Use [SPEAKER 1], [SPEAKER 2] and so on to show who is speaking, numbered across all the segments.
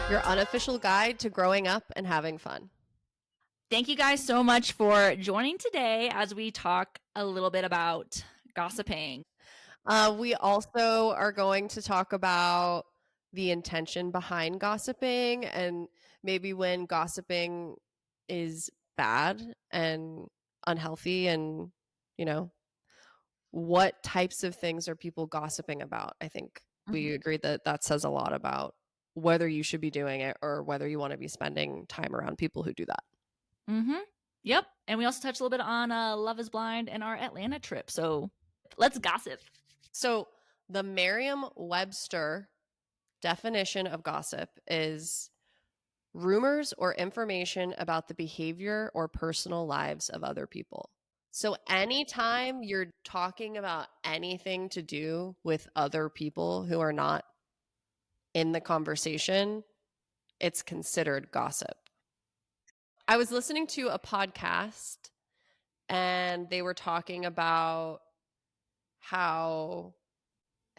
[SPEAKER 1] your unofficial guide to growing up and having fun.
[SPEAKER 2] Thank you guys so much for joining today as we talk a little bit about gossiping.
[SPEAKER 1] We also are going to talk about the intention behind gossiping and maybe when gossiping is bad and unhealthy and, what types of things are people gossiping about? I think we agree that that says a lot about whether you should be doing it or whether you want to be spending time around people who do that.
[SPEAKER 2] Mm-hmm. Yep. And we also touched a little bit on Love is Blind and our Atlanta trip. So let's gossip.
[SPEAKER 1] So the Merriam-Webster definition of gossip is rumors or information about the behavior or personal lives of other people. So anytime you're talking about anything to do with other people who are not in the conversation, it's considered gossip. I was listening to a podcast and they were talking about how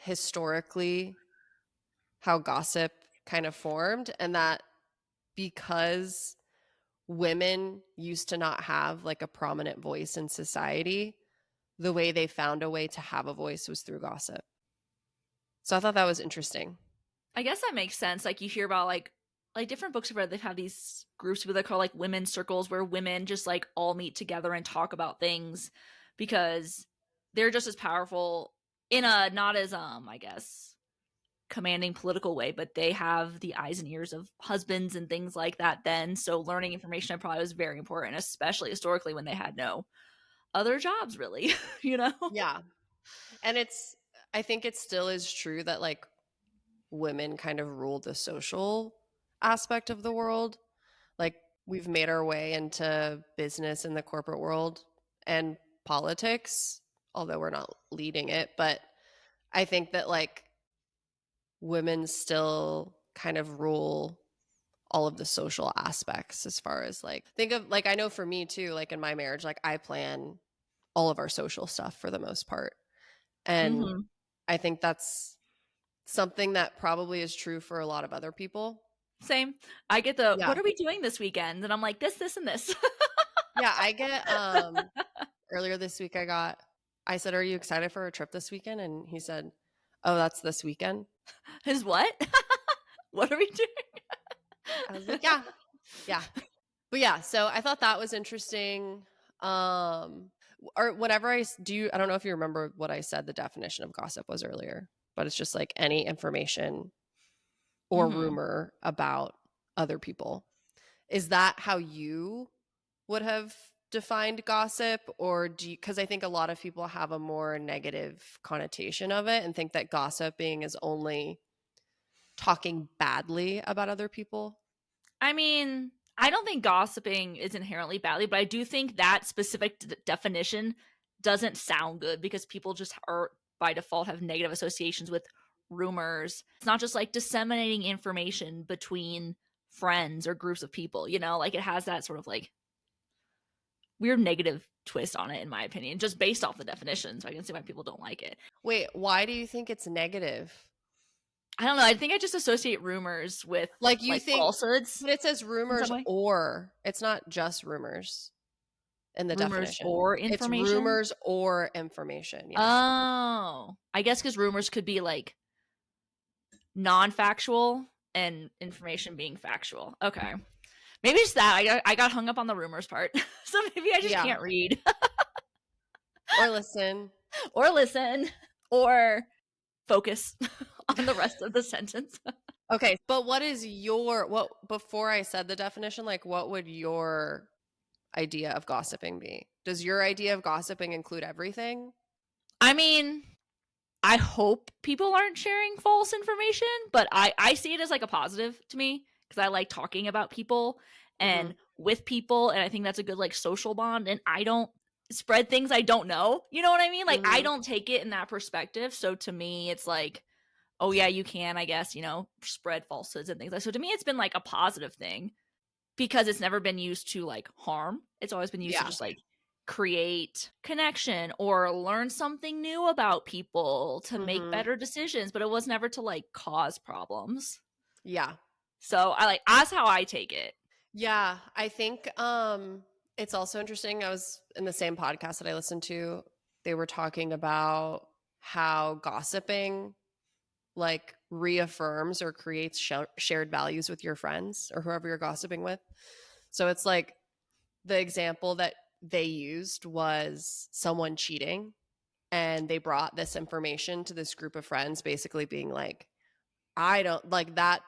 [SPEAKER 1] historically how gossip kind of formed and that because women used to not have like a prominent voice in society, the way they found a way to have a voice was through gossip. So I thought that was interesting.
[SPEAKER 2] I guess that makes sense. Like you hear about like different books I've read, they've had these groups where they call like women's circles where women just like all meet together and talk about things because they're just as powerful in a not as I guess commanding political way, but they have the eyes and ears of husbands and things like that then. So learning information probably was very important, especially historically when they had no other jobs really,
[SPEAKER 1] Yeah. And I think it still is true that like women kind of rule the social aspect of the world. Like we've made our way into business in the corporate world and politics, although we're not leading it, but I think that like women still kind of rule all of the social aspects as far as like think of like I know for me too, like in my marriage, like I plan all of our social stuff for the most part. And I think that's something that probably is true for a lot of other people.
[SPEAKER 2] Same. I get what are we doing this weekend? And I'm like, this, and this.
[SPEAKER 1] Yeah, I get earlier this week I said, "Are you excited for a trip this weekend?" And he said, "Oh, that's this weekend."
[SPEAKER 2] His what? What are we doing?
[SPEAKER 1] I was like, yeah. Yeah. But yeah, so I thought that was interesting. Or whatever I don't know if you remember what I said the definition of gossip was earlier, but it's just like any information or rumor about other people. Is that how you would have defined gossip, or because I think a lot of people have a more negative connotation of it and think that gossiping is only talking badly about other people?
[SPEAKER 2] I mean, I don't think gossiping is inherently badly, but I do think that specific definition doesn't sound good because people just are by default have negative associations with rumors. It's not just like disseminating information between friends or groups of people, like it has that sort of like weird negative twist on it, in my opinion, just based off the definition. So I can see why people don't like it.
[SPEAKER 1] Wait, why do you think it's negative?
[SPEAKER 2] I don't know. I think I just associate rumors with
[SPEAKER 1] like you think
[SPEAKER 2] falsehoods.
[SPEAKER 1] But it says rumors, or it's not just rumors in the definition.
[SPEAKER 2] Or information.
[SPEAKER 1] It's rumors or information.
[SPEAKER 2] Yes. Oh, I guess because rumors could be like non-factual and information being factual. Okay. Maybe it's that. I got hung up on the rumors part. So maybe I just can't read.
[SPEAKER 1] Or listen.
[SPEAKER 2] Or focus on the rest of the sentence.
[SPEAKER 1] Okay, but before I said the definition, like what would your idea of gossiping be? Does your idea of gossiping include everything?
[SPEAKER 2] I mean, I hope people aren't sharing false information, but I see it as like a positive to me because I like talking about people and with people, and I think that's a good like social bond, and I don't spread things I don't know. You know what I mean? Like I don't take it in that perspective. So to me, it's like, oh yeah, you can, I guess, spread falsehoods and things like. So to me, it's been like a positive thing because it's never been used to like harm. It's always been used to just like create connection or learn something new about people to make better decisions, but it was never to like cause problems.
[SPEAKER 1] Yeah.
[SPEAKER 2] So that's how I take it.
[SPEAKER 1] Yeah, I think it's also interesting. I was in the same podcast that I listened to. They were talking about how gossiping like reaffirms or creates shared values with your friends or whoever you're gossiping with. So it's like the example that they used was someone cheating, and they brought this information to this group of friends, basically being like, I don't like that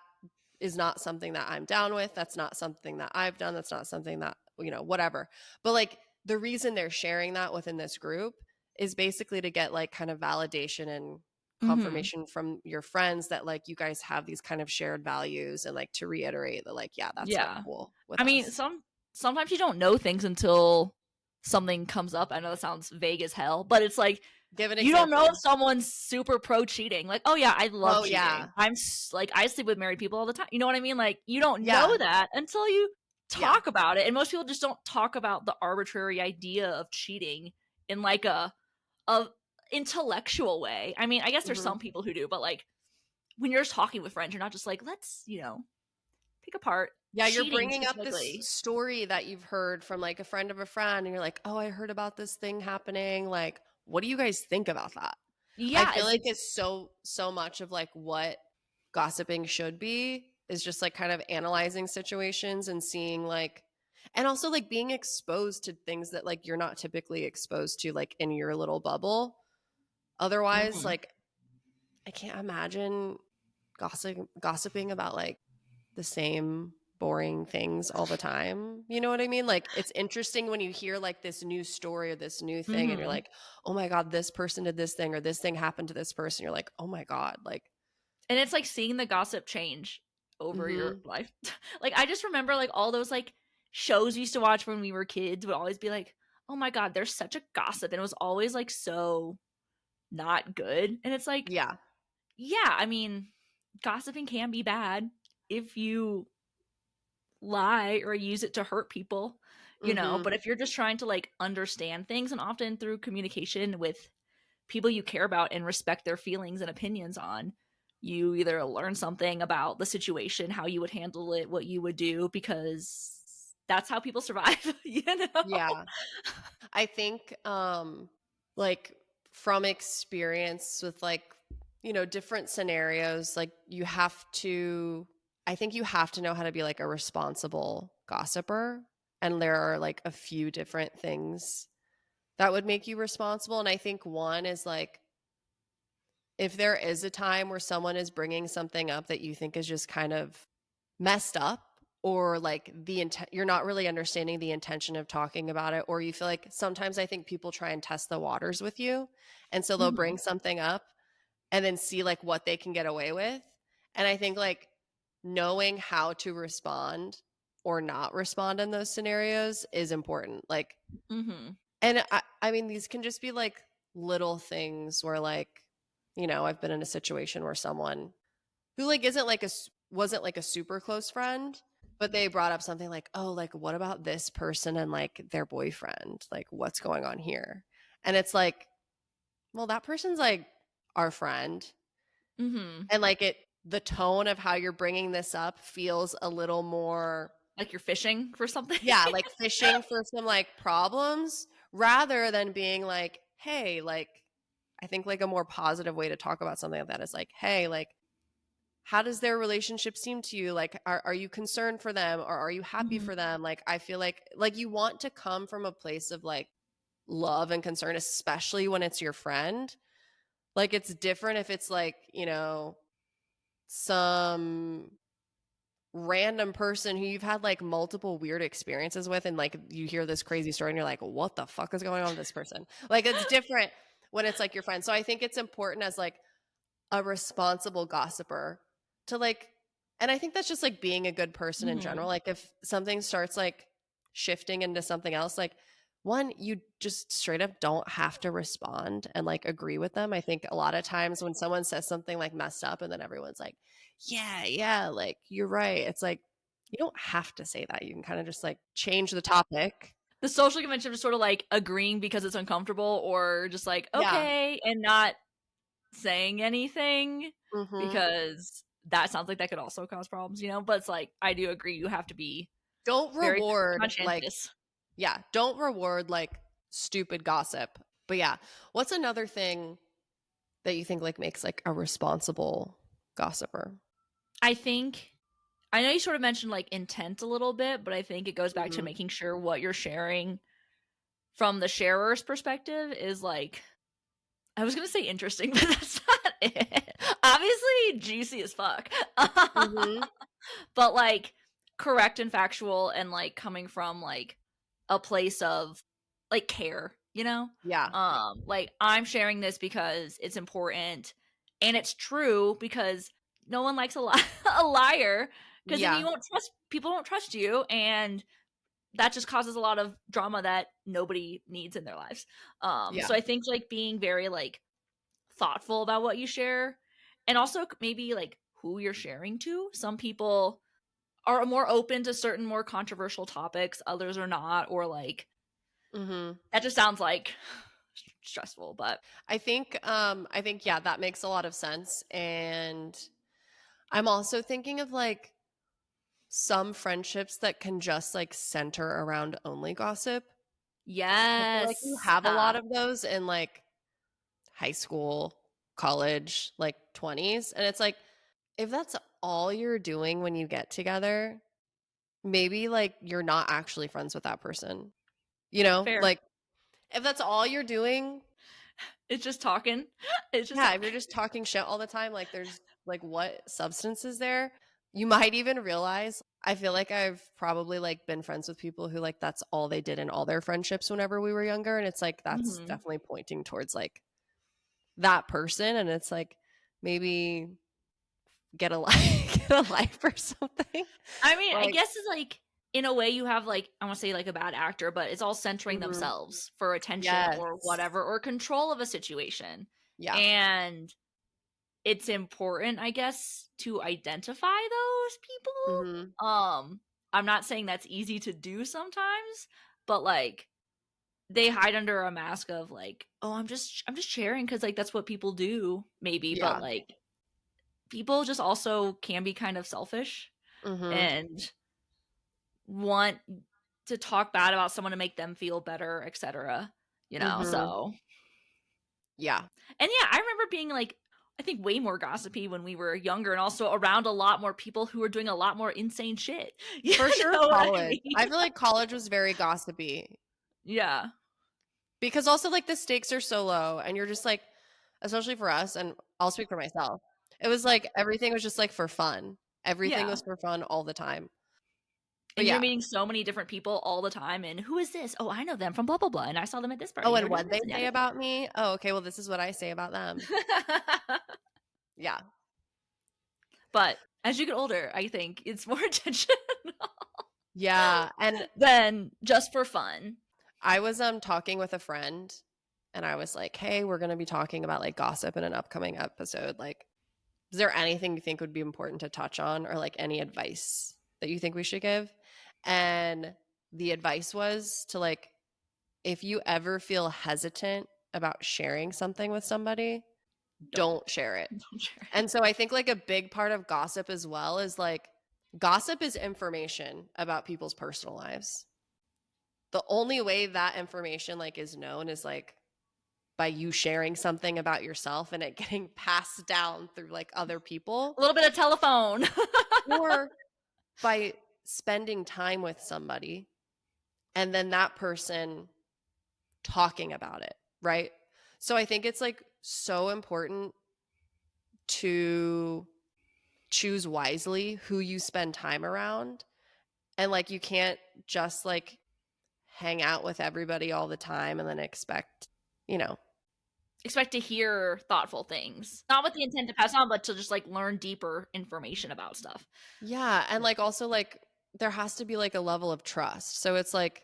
[SPEAKER 1] is not something that I'm down with. That's not something that I've done. That's not something that, whatever. But like the reason they're sharing that within this group is basically to get like kind of validation and
[SPEAKER 2] Mm-hmm.
[SPEAKER 1] confirmation from your friends that like you guys have these kind of shared values, and like to reiterate that like, yeah, that's like
[SPEAKER 2] Yeah.
[SPEAKER 1] cool with
[SPEAKER 2] I mean,
[SPEAKER 1] us.
[SPEAKER 2] sometimes you don't know things until something comes up. I know that sounds vague as hell, but it's like
[SPEAKER 1] Give an
[SPEAKER 2] you don't know if
[SPEAKER 1] example.
[SPEAKER 2] someone's super pro cheating. Like, oh yeah, I love
[SPEAKER 1] Oh
[SPEAKER 2] cheating.
[SPEAKER 1] yeah.
[SPEAKER 2] Like I sleep with married people all the time. You know what I mean? Like you don't know
[SPEAKER 1] Yeah.
[SPEAKER 2] that until you
[SPEAKER 1] Yeah.
[SPEAKER 2] talk about it. And most people just don't talk about the arbitrary idea of cheating in like a intellectual way. I mean, I guess there's
[SPEAKER 1] Hmm.
[SPEAKER 2] some people who do, but like when you're just talking with friends, you're not just like, let's, pick apart
[SPEAKER 1] Yeah, you're
[SPEAKER 2] cheating
[SPEAKER 1] bringing up this
[SPEAKER 2] specifically.
[SPEAKER 1] story that you've heard from like a friend of a friend, and you're like, "Oh, I heard about this thing happening. Like, what do you guys think about that?" I
[SPEAKER 2] Yeah,
[SPEAKER 1] feel like it's so much of like what gossiping should be is just like kind of analyzing situations and seeing like, and also like being exposed to things that like you're not typically exposed to like in your little bubble. Otherwise,
[SPEAKER 2] mhm.
[SPEAKER 1] like I can't imagine gossiping about like the same boring things all the time. You know what I mean? Like it's interesting when you hear like this new story or this new thing, and you're
[SPEAKER 2] Mhm.
[SPEAKER 1] like, "Oh my god, this person did this thing or this thing happened to this person." You're like, "Oh my god." Like,
[SPEAKER 2] And it's like seeing the gossip change over your
[SPEAKER 1] mhm.
[SPEAKER 2] life. Like I just remember like all those like shows we used to watch when we were kids would always be like, "Oh my god, there's such a gossip." And it was always like so not good. And it's like,
[SPEAKER 1] Yeah.
[SPEAKER 2] yeah, I mean, gossiping can be bad if you lie or use it to hurt people.
[SPEAKER 1] Mhm.
[SPEAKER 2] But if you're just trying to like understand things, and often through communication with people you care about and respect their feelings and opinions on, you either learn something about the situation, how you would handle it, what you would do, because that's how people survive.
[SPEAKER 1] Yeah. I think like from experience with like, different scenarios, like I think you have to know how to be like a responsible gossiper, and there are like a few different things that would make you responsible, and I think one is like if there is a time where someone is bringing something up that you think is just kind of messed up, or like the intent, you're not really understanding the intention of talking about it, or you feel like sometimes I think people try and test the waters with you, and so they'll bring
[SPEAKER 2] Mhm.
[SPEAKER 1] something up and then see like what they can get away with. And I think like knowing how to respond or not respond in those scenarios is important. Like,
[SPEAKER 2] Mhm.
[SPEAKER 1] and I mean, these can just be like little things where like, I've been in a situation where someone who like isn't like wasn't like a super close friend, but they brought up something like, "Oh, like what about this person and like their boyfriend? Like what's going on here?" And it's like, well, that person's like our friend,
[SPEAKER 2] Mhm.
[SPEAKER 1] and like the tone of how you're bringing this up feels a little more,
[SPEAKER 2] Like you're fishing for something.
[SPEAKER 1] yeah, like fishing for some like problems rather than being like, "Hey, like I think like a more positive way to talk about something like that is like, "Hey, like how does their relationship seem to you? Like, are you concerned for them, or are you happy
[SPEAKER 2] Mhm.
[SPEAKER 1] for them?" Like, I feel like you want to come from a place of like love and concern, especially when it's your friend. Like, it's different if it's like, some random person who you've had like multiple weird experiences with, and like you hear this crazy story and you're like, what the fuck is going on with this person? Like, it's different when it's like your friend. So I think it's important as like a responsible gossiper to like, and I think that's just like being a good person in general.
[SPEAKER 2] Mhm.
[SPEAKER 1] Like if something starts like shifting into something else, like one, you just straight up don't have to respond and like agree with them. I think a lot of times when someone says something like messed up and then everyone's like, yeah, yeah, like you're right, it's like you don't have to say that. You can kind of just like change the topic.
[SPEAKER 2] The social convention of just sort of like agreeing because it's uncomfortable, or just like
[SPEAKER 1] Yeah.
[SPEAKER 2] okay and not saying anything
[SPEAKER 1] Hmm.
[SPEAKER 2] because that sounds like that could also cause problems, you know? But it's like, I do agree, you have to be
[SPEAKER 1] Don't
[SPEAKER 2] very
[SPEAKER 1] reward like
[SPEAKER 2] conscientious.
[SPEAKER 1] yeah, don't reward like stupid gossip. But yeah, what's another thing that you think like makes like a responsible gossiper?
[SPEAKER 2] I think I know you sort of mentioned like intent a little bit, but I think it goes back to
[SPEAKER 1] Mhm.
[SPEAKER 2] making sure what you're sharing from the sharer's perspective is like, I was gonna say interesting, but that's not it. Obviously, juicy as fuck.
[SPEAKER 1] Mhm.
[SPEAKER 2] But like correct and factual and like coming from like a place of like care, you know?
[SPEAKER 1] Yeah.
[SPEAKER 2] Like I'm sharing this because it's important and it's true because no one likes a liar because then you
[SPEAKER 1] Yeah.
[SPEAKER 2] won't trust people won't trust you and that just causes a lot of drama that nobody needs in their lives.
[SPEAKER 1] Yeah.
[SPEAKER 2] So I think like being very like thoughtful about what you share and also maybe like who you're sharing to. Some people are more open to certain more controversial topics, others are not, or like
[SPEAKER 1] Mhm.
[SPEAKER 2] that just sounds like stressful, but
[SPEAKER 1] I think yeah, that makes a lot of sense. And I'm also thinking of like some friendships that can just like center around only gossip. I feel like you
[SPEAKER 2] yes.
[SPEAKER 1] have a lot of those in like high school, college, like 20s. And it's like, if that's all you're doing when you get together, maybe like you're not actually friends with that person. You know,
[SPEAKER 2] Fair.
[SPEAKER 1] like if that's all you're doing,
[SPEAKER 2] It's just talking. It's just
[SPEAKER 1] yeah, if you're
[SPEAKER 2] talking.
[SPEAKER 1] just talking shit all the time, like there's like what substance is there? You might even realize I feel like I've probably like been friends with people who like that's all they did in all their friendships whenever we were younger. And it's like that's
[SPEAKER 2] Mhm.
[SPEAKER 1] definitely pointing towards like that person. And it's like maybe get a life get a life or something.
[SPEAKER 2] I mean, I
[SPEAKER 1] Like,
[SPEAKER 2] guess it's like in a way you have like I want to say like a bad actor, but it's all centering
[SPEAKER 1] mhm.
[SPEAKER 2] themselves for attention or
[SPEAKER 1] Yes.
[SPEAKER 2] whatever or control of a situation.
[SPEAKER 1] Yeah.
[SPEAKER 2] And it's important, I guess, to identify those
[SPEAKER 1] Mhm.
[SPEAKER 2] people. I'm not saying that's easy to do sometimes, but like they hide under a mask of like, oh, I'm just sharing because like that's what people do, maybe, but
[SPEAKER 1] Yeah.
[SPEAKER 2] like people just also can be kind of selfish
[SPEAKER 1] Mhm.
[SPEAKER 2] and want to talk bad about someone to make them feel better, etc. You know,
[SPEAKER 1] Mhm.
[SPEAKER 2] so
[SPEAKER 1] Yeah.
[SPEAKER 2] and yeah, I remember being like, I think way more gossipy when we were younger and also around a lot more people who were doing a lot more insane shit. You
[SPEAKER 1] For sure
[SPEAKER 2] know what I
[SPEAKER 1] college.
[SPEAKER 2] mean?
[SPEAKER 1] I feel like college was very gossipy
[SPEAKER 2] Yeah.
[SPEAKER 1] because also like the stakes are so low and you're just like especially for us and I'll speak for myself. It was like everything was just like for fun. Everything
[SPEAKER 2] Yeah.
[SPEAKER 1] was for fun all the time. But
[SPEAKER 2] And you're
[SPEAKER 1] yeah.
[SPEAKER 2] meeting so many different people all the time. And who is this? Oh, I know them from blah, blah, blah. And I saw them at this party
[SPEAKER 1] Oh,
[SPEAKER 2] and
[SPEAKER 1] and
[SPEAKER 2] they're doing
[SPEAKER 1] what
[SPEAKER 2] this
[SPEAKER 1] they
[SPEAKER 2] and
[SPEAKER 1] say
[SPEAKER 2] yada,
[SPEAKER 1] about me? Oh, okay, well this is what I say about them.
[SPEAKER 2] yada.
[SPEAKER 1] Yeah.
[SPEAKER 2] But as you get older, I think it's more attention
[SPEAKER 1] Yeah, and
[SPEAKER 2] than just for fun.
[SPEAKER 1] I was talking with a friend and I was like, "Hey, we're going to be talking about like gossip in an upcoming episode. Like, is there anything you think would be important to touch on or like any advice that you think we should give?" And the advice was to like if you ever feel hesitant about sharing something with somebody,
[SPEAKER 2] Don't,
[SPEAKER 1] don't share it.
[SPEAKER 2] don't share it.
[SPEAKER 1] And so I think like a big part of gossip as well is like gossip is information about people's personal lives. The only way that information like is known is like by you sharing something about yourself and it getting passed down through like other people
[SPEAKER 2] A little bit of telephone.
[SPEAKER 1] or by spending time with somebody and then that person talking about it, right? So I think it's like so important to choose wisely who you spend time around and like you can't just like hang out with everybody all the time and then expect, you know.
[SPEAKER 2] Expect to hear thoughtful things. Not with the intent to pass on, but to just like learn deeper information about stuff.
[SPEAKER 1] Yeah, and like also like there has to be like a level of trust. So it's like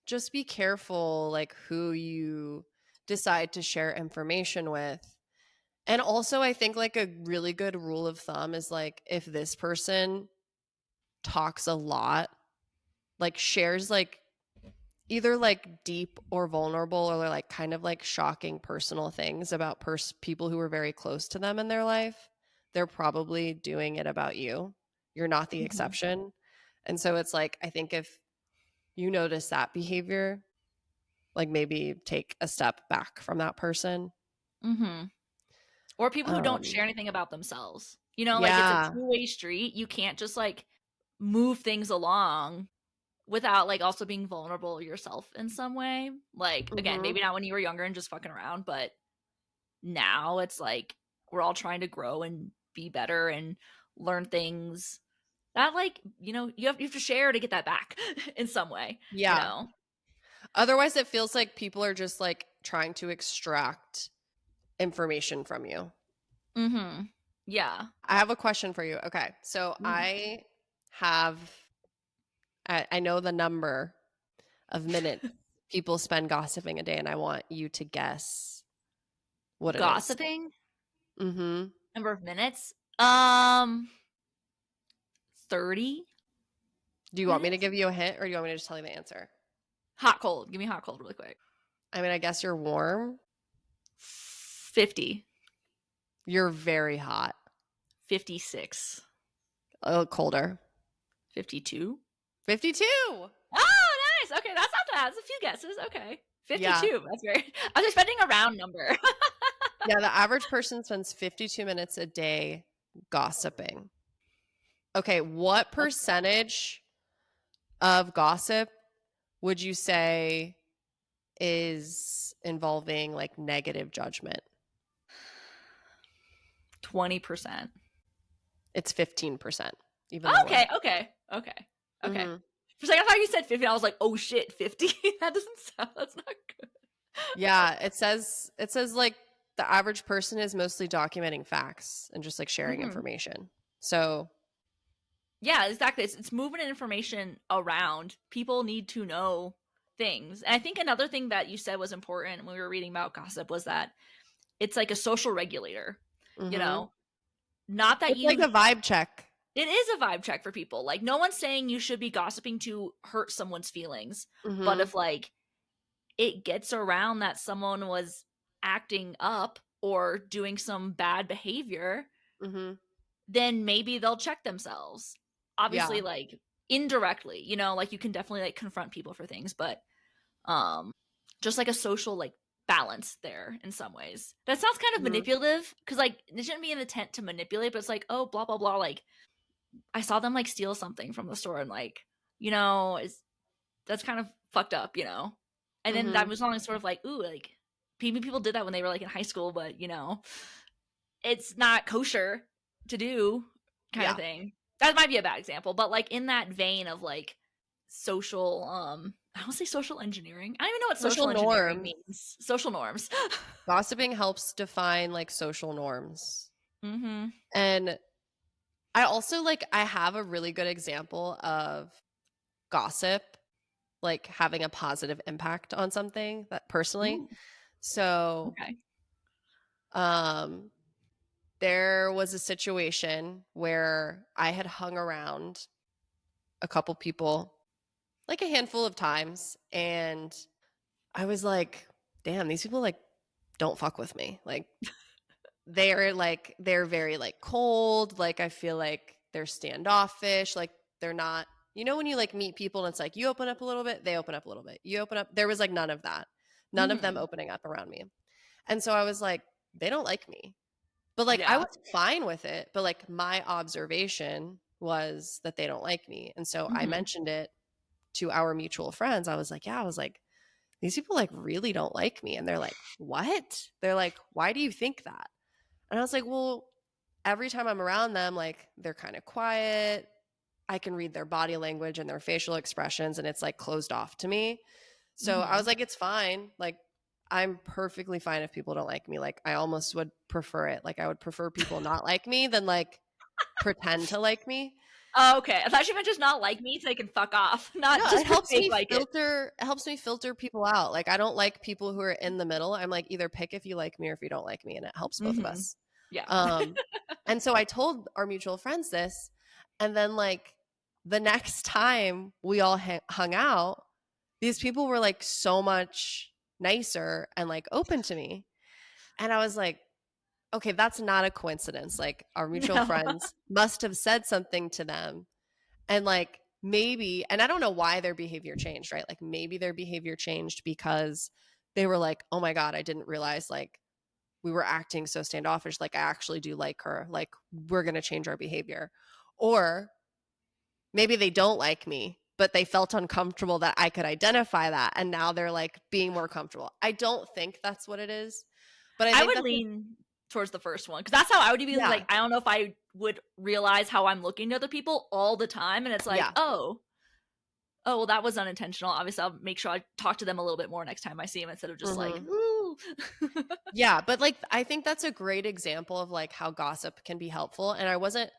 [SPEAKER 1] just be careful like who you decide to share information with. And also I think like a really good rule of thumb is like if this person talks a lot, like shares like either like deep or vulnerable or like kind of like shocking personal things about people who are very close to them in their life, they're probably doing it about you. You're not the exception. And so it's like, I think if you notice that behavior, like maybe take a step back from that person.
[SPEAKER 2] Or people who don't share anything about themselves. You know, like it's a
[SPEAKER 1] Yeah.
[SPEAKER 2] two-way street. You can't just like move things along without like also being vulnerable yourself in some way. Like again, maybe not when you were younger and just fucking around, but now it's like we're all trying to grow and be better and learn things that like, you know, you have to share to get that back in some way, you
[SPEAKER 1] Yeah.
[SPEAKER 2] know.
[SPEAKER 1] Otherwise it feels like people are just like trying to extract information from you.
[SPEAKER 2] Yeah.
[SPEAKER 1] I have a question for you. Okay. So I know the number of minutes people spend gossiping a day, and I want you to guess what it is.
[SPEAKER 2] Gossiping?
[SPEAKER 1] Mm-hmm.
[SPEAKER 2] Number of minutes? 30
[SPEAKER 1] Do you want me to
[SPEAKER 2] minutes?
[SPEAKER 1] give you a hint, or do you want me to just tell you the answer?
[SPEAKER 2] Hot cold. Give me hot cold really quick.
[SPEAKER 1] I mean, I guess you're warm.
[SPEAKER 2] 50.
[SPEAKER 1] You're very hot.
[SPEAKER 2] 56.
[SPEAKER 1] A little colder.
[SPEAKER 2] 52.
[SPEAKER 1] 52.
[SPEAKER 2] Oh, nice. Okay, that's not bad. That's a few guesses. Okay. 52.
[SPEAKER 1] Yeah.
[SPEAKER 2] That's very I was expecting a round number.
[SPEAKER 1] Yeah, the average person spends 52 minutes a day gossiping. Okay, what percentage of gossip would you say is involving like negative judgment?
[SPEAKER 2] 20%.
[SPEAKER 1] It's 15%. Even
[SPEAKER 2] Okay,
[SPEAKER 1] lower.
[SPEAKER 2] okay. For
[SPEAKER 1] Mhm.
[SPEAKER 2] a second, I thought you said 50. I was like, oh shit, 50? That doesn't sound, that's not good.
[SPEAKER 1] Yeah, it says like the average person is mostly documenting facts and just like sharing information. So,
[SPEAKER 2] Yeah, exactly. It's moving information around. People need to know things. And I think another thing that you said was important when we were reading about gossip was that it's like a social regulator, you know? Not that
[SPEAKER 1] it's like
[SPEAKER 2] you
[SPEAKER 1] a vibe check.
[SPEAKER 2] it is a vibe check for people. Like no one's saying you should be gossiping to hurt someone's feelings. But if like it gets around that someone was acting up or doing some bad behavior, then maybe they'll check themselves. Obviously,
[SPEAKER 1] Yeah.
[SPEAKER 2] like indirectly, you know, like you can definitely like confront people for things, but just like a social like balance there in some ways. That sounds kind of manipulative because like it shouldn't be an intent to manipulate, but it's like, oh, blah blah blah. Like I saw them like steal something from the store and like, you know, that's kind of fucked up, you know. And then that was always sort of like, ooh, like maybe people did that when they were like in high school, but you know, it's not kosher to do kind of thing. That might be a bad example, but like in that vein of like social I don't say social engineering. I don't even know what
[SPEAKER 1] Social
[SPEAKER 2] social engineering
[SPEAKER 1] norms.
[SPEAKER 2] means. Social norms.
[SPEAKER 1] Gossiping helps define like social norms. And I also like I have a really good example of gossip like having a positive impact on something that personally.
[SPEAKER 2] Ooh,
[SPEAKER 1] So,
[SPEAKER 2] okay.
[SPEAKER 1] there was a situation where I had hung around a couple people like a handful of times, and I was like, damn, these people like don't fuck with me. Like they're very like cold, like I feel like they're standoffish, like they're not, you know, when you like meet people and it's like you open up a little bit, they open up a little bit. You open up, there was like none of that. None of them opening up around me. And so I was like, they don't like me. But like I
[SPEAKER 2] Yeah.
[SPEAKER 1] was fine with it, but like my observation was that they don't like me. And so I mentioned it to our mutual friends. I was like, yeah, I was like, these people like really don't like me. And they're like, what? They're like, why do you think that? And I was like, well, every time I'm around them, like they're kind of quiet. I can read their body language and their facial expressions, and it's like closed off to me. So I was like, it's fine. Like, I'm perfectly fine if people don't like me. Like, I almost would prefer it. Like, I would prefer people not like me than like pretend to like me.
[SPEAKER 2] Oh, okay. I thought you meant just not like me so they can fuck off. Not
[SPEAKER 1] No,
[SPEAKER 2] just
[SPEAKER 1] it helps me
[SPEAKER 2] like
[SPEAKER 1] filter. It helps me filter people out. Like, I don't like people who are in the middle. I'm like, either pick if you like me or if you don't like me, and it helps both of us.
[SPEAKER 2] Yeah.
[SPEAKER 1] And so I told our mutual friends this, and then like the next time we all hung out, these people were like so much nicer and like open to me. And I was like, okay, that's not a coincidence. Like our mutual
[SPEAKER 2] No.
[SPEAKER 1] friends must have said something to them. And like maybe, and I don't know why their behavior changed, right? Like maybe their behavior changed because they were like, oh my God, I didn't realize like we were acting so standoffish. Like I actually do like her. Like we're going to change our behavior. Or maybe they don't like me, but they felt uncomfortable that I could identify that. And now they're like being more comfortable. I don't think that's what it is. But I
[SPEAKER 2] I
[SPEAKER 1] think
[SPEAKER 2] would
[SPEAKER 1] that's,
[SPEAKER 2] lean towards the first one because that's how I would be
[SPEAKER 1] yeah,
[SPEAKER 2] like, I don't know if I would realize how I'm looking to other people all the time. And it's like,
[SPEAKER 1] yeah.
[SPEAKER 2] oh, well, that was unintentional. Obviously, I'll make sure I talk to them a little bit more next time I see them instead of just like,
[SPEAKER 1] Mm-hmm.
[SPEAKER 2] ooh.
[SPEAKER 1] Yeah, but like I think that's a great example of like how gossip can be helpful. And I wasn't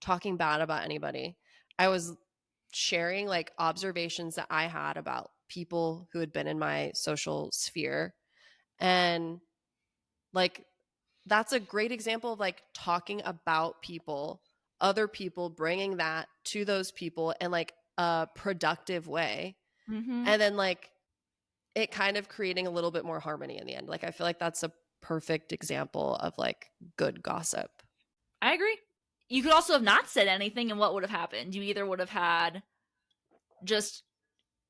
[SPEAKER 1] talking bad about anybody. I was sharing like observations that I had about people who had been in my social sphere. And like that's a great example of like talking about people, other people, bringing that to those people in like a productive way.
[SPEAKER 2] Mm-hmm.
[SPEAKER 1] And then like it kind of creating a little bit more harmony in the end. Like I feel like that's a perfect example of like good gossip.
[SPEAKER 2] I agree. You could also have not said anything, and what would have happened? You either would have had just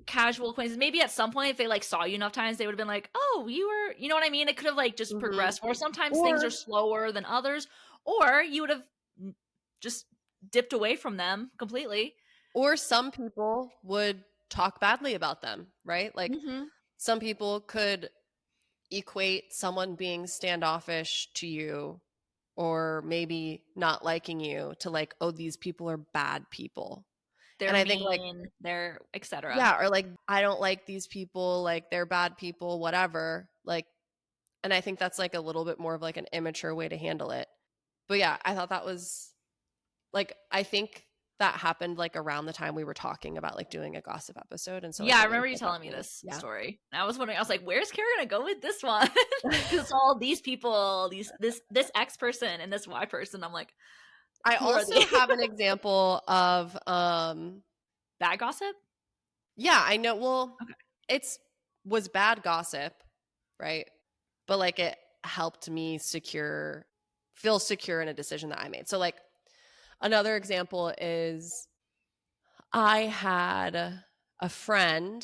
[SPEAKER 2] casual acquaintances. Maybe at some point, if they like saw you enough times, they would have been like, "Oh, you were," you know what I mean? It could have like just
[SPEAKER 1] Mm-hmm.
[SPEAKER 2] progressed. Or sometimes things are
[SPEAKER 1] Or
[SPEAKER 2] slower than others, or you would have just dipped away from them completely.
[SPEAKER 1] or some people would talk badly about them, right? Like
[SPEAKER 2] Mm-hmm.
[SPEAKER 1] some people could equate someone being standoffish to you or maybe not liking you to like, oh, these people are bad people.
[SPEAKER 2] They're
[SPEAKER 1] And I think like,
[SPEAKER 2] mean, they're etc.
[SPEAKER 1] yeah, or like, I don't like these people, like they're bad people, whatever. Like, and I think that's like a little bit more of like an immature way to handle it. But yeah, I thought that was like, I think that happened like around the time we were talking about like doing a gossip episode. And so like
[SPEAKER 2] Yeah, I
[SPEAKER 1] it really
[SPEAKER 2] remember you
[SPEAKER 1] stuck out
[SPEAKER 2] telling
[SPEAKER 1] to
[SPEAKER 2] me
[SPEAKER 1] me.
[SPEAKER 2] this
[SPEAKER 1] Yeah.
[SPEAKER 2] story. And I was wondering, I was like, where's Kara gonna go with this one? Because it's all these people, this X person and this Y person. I'm like,
[SPEAKER 1] I
[SPEAKER 2] who are
[SPEAKER 1] also
[SPEAKER 2] they?
[SPEAKER 1] have an example of
[SPEAKER 2] Bad gossip?
[SPEAKER 1] yeah, I know, well,
[SPEAKER 2] Okay.
[SPEAKER 1] it's was bad gossip, right? But like it helped me feel secure in a decision that I made. So like another example is I had a friend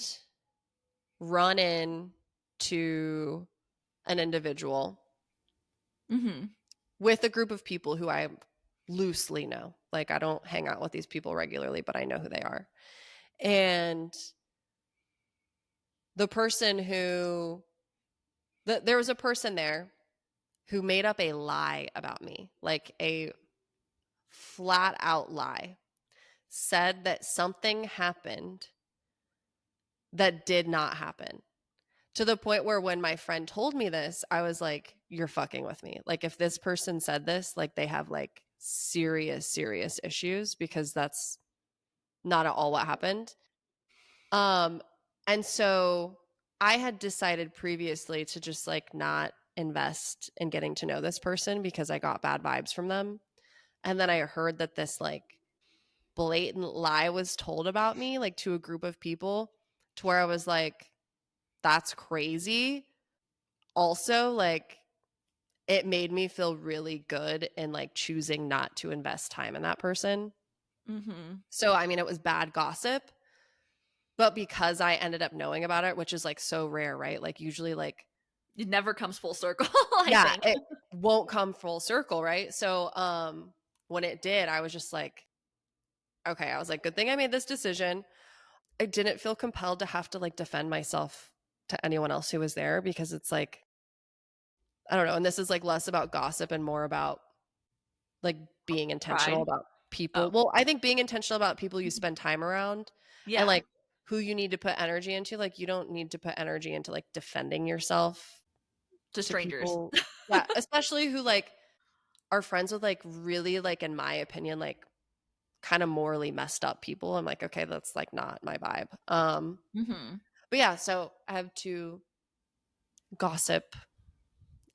[SPEAKER 1] run in to an individual
[SPEAKER 2] Mm-hmm.
[SPEAKER 1] with a group of people who I loosely know. Like I don't hang out with these people regularly, but I know who they are. And the person who there was a person there who made up a lie about me, like a flat out lie, said that something happened that did not happen. To the point where when my friend told me this, I was like, you're fucking with me. Like if this person said this, like they have like serious issues because that's not at all what happened. Um and so I had decided previously to just like not invest in getting to know this person because I got bad vibes from them. And then I heard that this like blatant lie was told about me like to a group of people to where I was like that's crazy. Also like it made me feel really good in like choosing not to invest time in that person.
[SPEAKER 2] Mm-hmm.
[SPEAKER 1] So I mean it was bad gossip, but because I ended up knowing about it, which is like so rare, right? Like usually like
[SPEAKER 2] It never comes full circle, I
[SPEAKER 1] yeah,
[SPEAKER 2] think.
[SPEAKER 1] it won't come full circle, right? So when it did, I was just like okay, I was like good thing I made this decision. I didn't feel compelled to have to like defend myself to anyone else who was there because it's like I don't know, and this is like less about gossip and more about like being intentional
[SPEAKER 2] Pride.
[SPEAKER 1] about people.
[SPEAKER 2] Oh,
[SPEAKER 1] Well, I think being intentional about people you spend time around and
[SPEAKER 2] yeah.
[SPEAKER 1] like who you need to put energy into. Like you don't need to put energy into like defending yourself
[SPEAKER 2] To
[SPEAKER 1] to
[SPEAKER 2] strangers.
[SPEAKER 1] people. Yeah, especially who like are friends with like really like in my opinion like kind of morally messed up people. I'm like, okay, that's like not my vibe.
[SPEAKER 2] Mm-hmm.
[SPEAKER 1] But yeah, so I have two gossip